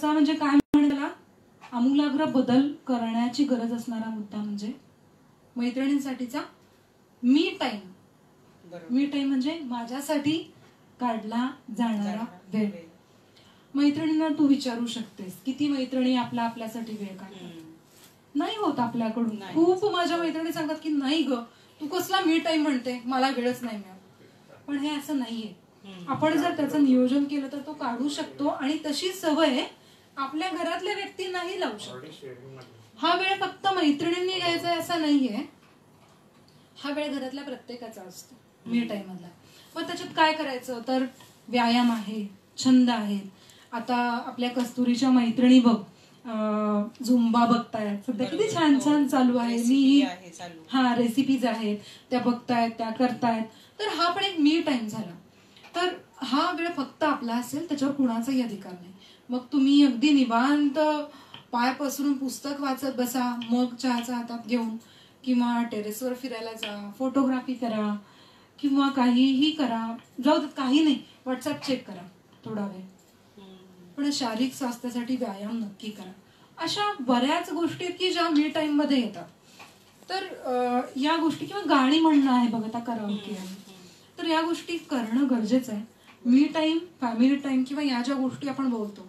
म्हणजे काय म्हणाला, आमूलाग्र बदल करण्याची गरज असणारा मुद्दा म्हणजे मैत्रिणींसाठीचा मी टाइम. मी टाइम म्हणजे माझ्यासाठी काढला जाणारा वेळ. मैत्रिणींना तू विचारू शकतेस किती मैत्रिणी आपल्यासाठी वेळ काढतात. नाही होत आपल्याकडून. खूप माझ्या मैत्रिणी सांगतात की नाही ग तू कसला मी टाइम म्हणते, मला वेळच नाही मिळत. पण हे असं नाहीये. आपण जर त्याचं नियोजन केलं तर तो काढू शकतो आणि तशी सवय आपल्या घरातल्या व्यक्तींनाही लावू शकतो. हा वेळ फक्त मैत्रिणींनी घ्यायचा असा नाहीये, हा वेळ घरातल्या प्रत्येकाचा असतो मी टाइम मधला. मग त्याच्यात काय करायचं तर व्यायाम आहे, छंद आहे. आता आपल्या कस्तुरीच्या मैत्रिणी बघ, झुंबा बघतायत सध्या, किती छान छान चालू आहे. मी हा रेसिपीज आहेत त्या बघतायत, त्या करतायत. तर हा पण एक मी टाइम झाला. तर हा वेळ फक्त आपला असेल, त्याच्यावर कुणाचाही अधिकार नाही. मग तुम्ही अगदी निवांत पाय पसरून पुस्तक वाचत बसा, मग चहाचा हातात घेऊन, किंवा टेरेसवर फिरायला जा, फोटोग्राफी करा, किंवा काहीही करा. जाऊ देत, काही नाही, व्हॉट्सअप चेक करा थोडा वेळ, पण शारीरिक स्वास्थ्यासाठी व्यायाम नक्की करा. अशा बऱ्याच गोष्टी आहेत की ज्या मी टाइम मध्ये येतात. तर या गोष्टी, किंवा गाणी म्हणणं आहे बघा, आता कराओके आहे, तर या गोष्टी करणं गरजेचं आहे. मी टाइम, फॅमिली टाइम, किंवा या ज्या गोष्टी आपण बोलतो,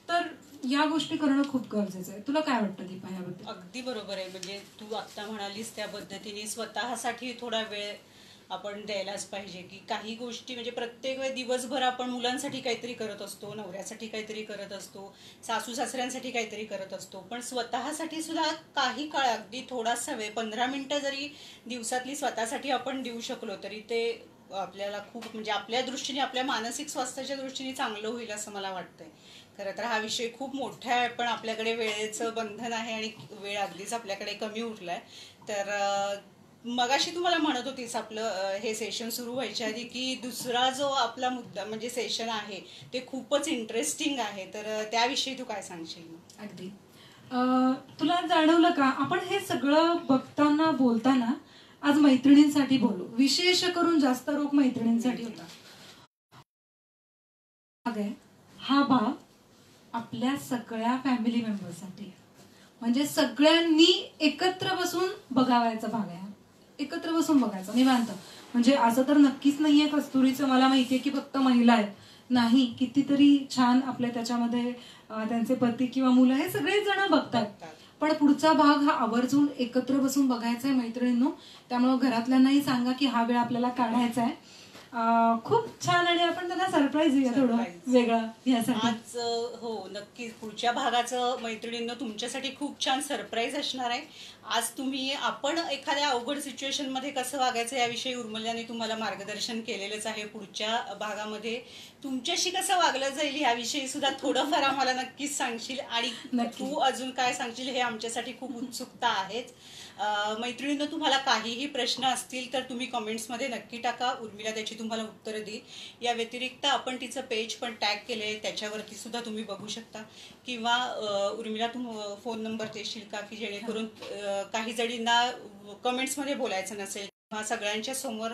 तर या गोष्टी करणं खूप गरजेचं आहे. तुला काय वाटतं दीपा याबद्दल? अगदी बरोबर आहे. म्हणजे तू आता म्हणालीस त्या पद्धतीने स्वतःसाठी थोडा वेळ आपण द्यायलाच पाहिजे. की काही गोष्टी म्हणजे प्रत्येक वेळ दिवसभर आपण मुलांसाठी काहीतरी करत असतो, नवऱ्यासाठी काहीतरी करत असतो, सासू सासऱ्यांसाठी काहीतरी करत असतो, पण स्वतःसाठी सुद्धा काही काळ, अगदी थोडासा वेळ, 15 मिनिटं जरी दिवसातली स्वतःसाठी आपण देऊ शकलो तरी ते आपल्याला खूप, म्हणजे आपल्या दृष्टीने, आपल्या मानसिक स्वास्थ्याच्या दृष्टीने चांगलं होईल असं मला वाटतंय. खरं तर हा विषय खूप मोठा आहे, पण आपल्याकडे वेळेचं बंधन आहे आणि वेळ अगदीच आपल्याकडे कमी उरलाय. तर मगाशी तुम्हाला म्हणत होतीस आपलं हे सेशन सुरू व्हायच्या आधी की दुसरा जो आपला मुद्दा म्हणजे सेशन आहे ते खूपच इंटरेस्टिंग आहे. तर त्याविषयी तू काय सांगशील? अगदी. तुला जाणवलं का, आपण हे सगळं बघताना, बोलताना आज मैत्रिणींसाठी बोलू, विशेष करून जास्त रोग मैत्रिणींसाठी होता. हा भाग आपल्या सगळ्या फॅमिली मेंबरसाठी, म्हणजे सगळ्यांनी एकत्र बसून बघावायचा भाग आहे. एकत्र बसून बघायचं निवांत. म्हणजे असं तर नक्कीच नाहीये कस्तुरीचं, मला माहितीये की फक्त महिला आहेत, नाही, कितीतरी छान आपले त्याच्यामध्ये त्यांचे पती किंवा मुलं हे सगळे जण बघतात. पण पुढचा भाग हा आवर्जून एकत्र बसून बघायचा आहे मैत्रिणींनो. त्यामुळे घरातल्यांनाही सांगा की हा वेळ आपल्याला काढायचा आहे. खूप छान, आणि आपण त्यांना सरप्राईज देऊया थोडं वेगळं यासाठी. आज हो नक्की पुढच्या भागाचं मैत्रिणींना तुमच्यासाठी खूप छान सरप्राईज असणार आहे. आज तुम्ही, आपण एखाद्या अवघड सिच्युएशन मध्ये कसं वागायचं याविषयी उर्मिलाने तुम्हाला मार्गदर्शन केलेलंच आहे. पुढच्या भागामध्ये तुमच्याशी कसं वागलं जाईल याविषयी सुद्धा थोडंफार आम्हाला नक्कीच सांगशील, आणि तू अजून काय सांगशील हे आमच्यासाठी खूप उत्सुकता आहेच. मैत्रिणींना तुम्हाला काहीही प्रश्न असतील तर तुम्ही कमेंट्समध्ये नक्की टाका, उर्मिला त्याची तुम्हाला उत्तरं देईल. या व्यतिरिक्त आपण तिचं पेज पण टॅग केलंय, त्याच्यावरती सुद्धा तुम्ही बघू शकता. किंवा उर्मिला तू फोन नंबर देशील का, की जेणेकरून काही जणींना कमेंट्समध्ये बोलायचं नसेल किंवा सगळ्यांच्या समोर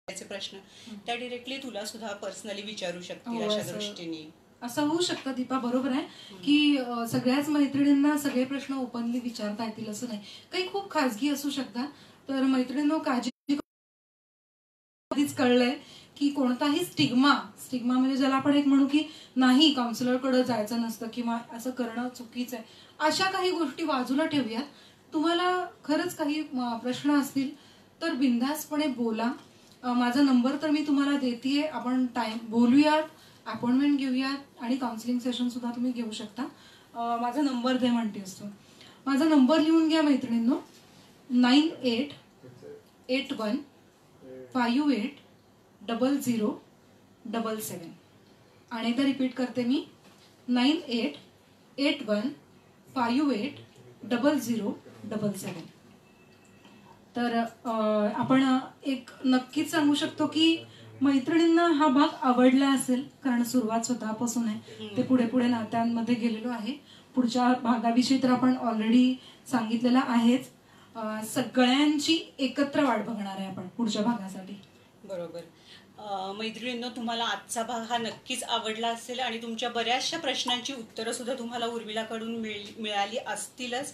प्रश्न त्या डिरेक्टली तुला सुद्धा पर्सनली विचारू शकतील. अशा दृष्टीने असं होऊ शकतं दीपा, बरोबर आहे की सगळ्याच मैत्रिणींना सगळे प्रश्न ओपनली विचारता येतील असं नाही, काही खूप खाजगी असू शकतात. तर मैत्रिणींनो काळजी, आधीच कळलंय की कोणताही स्टिग्मा म्हणजे ज्याला आपण एक म्हणू की नाही काउन्सिलरकडे जायचं नसतं किंवा असं करणं चुकीचं आहे, अशा काही गोष्टी बाजूला ठेवूयात. तुम्हाला खरंच काही प्रश्न असतील तर बिनधास्तपणे बोला. माझा नंबर तर मी तुम्हाला देतेय, आपण टाइम बोलूयात, अपॉइंटमेंट घेऊयात, आणि काउन्सिलिंग सेशन सुद्धा तुम्ही घेऊ शकता. माझा नंबर दे म्हणते असतो, माझा नंबर लिहून घ्या मैत्रिणींनो, 9881580077. आणि एकदा रिपीट करते मी, 9881580077. तर आपण एक नक्कीच सांगू शकतो की मैत्रिणींना हा भाग आवडला असेल, कारण सुरुवात स्वतःपासून आहे, ते पुढे पुढे नात्यांमध्ये गेलेलो आहे. पुढच्या भागाविषयी तर आपण ऑलरेडी सांगितलेलं आहेच. सगळ्यांची एकत्र वाट बघणार आहे आपण पुढच्या भागासाठी. बरोबर. मैत्रिणींनो, तुम्हाला आजचा भाग हा नक्कीच आवडला असेल आणि तुमच्या बऱ्याचशा प्रश्नांची उत्तरं सुद्धा तुम्हाला उर्मिलाकडून मिळाली असतीलच.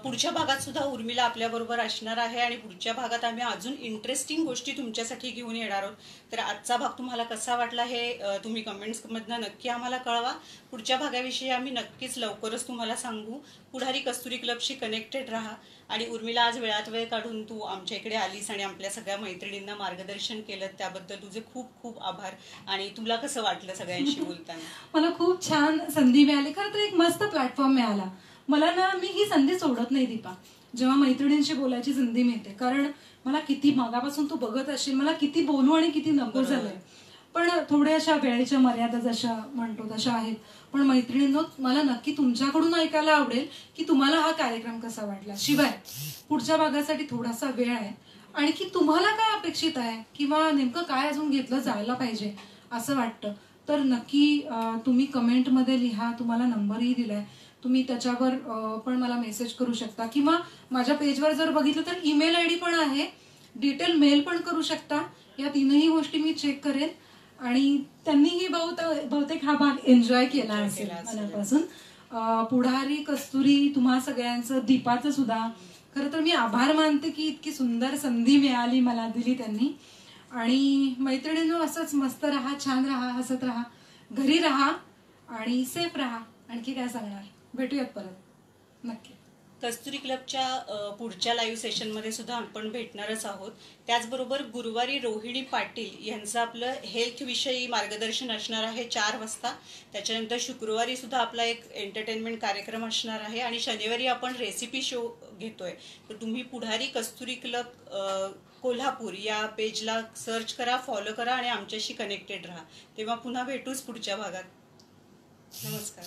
पुढच्या भागात सुद्धा उर्मिला आपल्याबरोबर असणार आहे आणि पुढच्या भागात आम्ही अजून इंटरेस्टिंग गोष्टी तुमच्यासाठी घेऊन येणार आहोत. तर आजचा भाग तुम्हाला कसा वाटला हे तुम्ही कमेंट्समधनं नक्की आम्हाला कळवा. पुढच्या भागाविषयी आम्ही नक्कीच लवकरच तुम्हाला सांगू. पुढारी कस्तुरी क्लबशी कनेक्टेड राहा. आणि उर्मिला, आज वेळात वेळ काढून तू आमच्या इकडे आलीस आणि आपल्या सगळ्या मैत्रिणींना मार्गदर्शन केलं, त्याबद्दल तुझे खूप खूप आभार. आणि तुला कसं वाटलं सगळ्यांशी बोलताना? मला खूप छान संधी मिळाली, खरं तर एक मस्त प्लॅटफॉर्म मिळाला मला ना. मी ही संधी सोडत नाही दीपा, जेव्हा मैत्रिणींशी बोलायची संधी मिळते, कारण मला किती मागापासून तू बघत असशील मला किती बोलू आणि किती नको झालंय, पण थोड्या अशा वेळेच्या मर्यादा जशा म्हणतो तशा आहेत. पण मैत्रिणींनो, मला नक्की तुमच्याकडून ऐकायला आवडेल की तुम्हाला हा कार्यक्रम कसा वाटला. शिवाय पुढच्या भागासाठी थोडासा वेळ आहे. आणखी तुम्हाला काय अपेक्षित आहे किंवा नेमकं काय अजून घेतलं जायला पाहिजे असं वाटतं तर नक्की तुम्ही कमेंटमध्ये लिहा. तुम्हाला नंबरही दिलाय, तुम्ही त्याच्यावर पण मला मेसेज करू शकता किंवा माझ्या पेजवर जर बघितलं तर ईमेल आयडी पण आहे, डिटेल मेल पण करू शकता. या तीनही गोष्टी मी चेक करेन आणि त्यांनीही बहुतेक हा भाग एन्जॉय केला असेल मनापासून. पुढारी, कस्तुरी, तुम्हा सगळ्यांचं, दीपाचं सुद्धा खरं तर मी आभार मानते की इतकी सुंदर संधी मिळाली मला, दिली त्यांनी. आणि मैत्रिणींनो, असंच मस्त राहा, छान राहा, हसत राहा, घरी राहा आणि सेफ राहा. आणखी काय सांगणार, भेटूयात परत नक्की. कस्तुरी क्लबच्या पुढच्या लाईव्ह सेशनमध्ये सुद्धा आपण भेटणारच आहोत. त्याचबरोबर गुरुवारी रोहिणी पाटील यांचं आपलं हेल्थ विषयी मार्गदर्शन असणार आहे 4 वाजता. त्याच्यानंतर शुक्रवारी सुद्धा आपला एक एंटरटेनमेंट कार्यक्रम असणार आहे आणि शनिवारी आपण रेसिपी शो घेतोय. तर तुम्ही पुढारी कस्तुरी क्लब कोल्हापूर या पेजला सर्च करा, फॉलो करा आणि आमच्याशी कनेक्टेड राहा. तेव्हा पुन्हा भेटूच पुढच्या भागात. नमस्कार.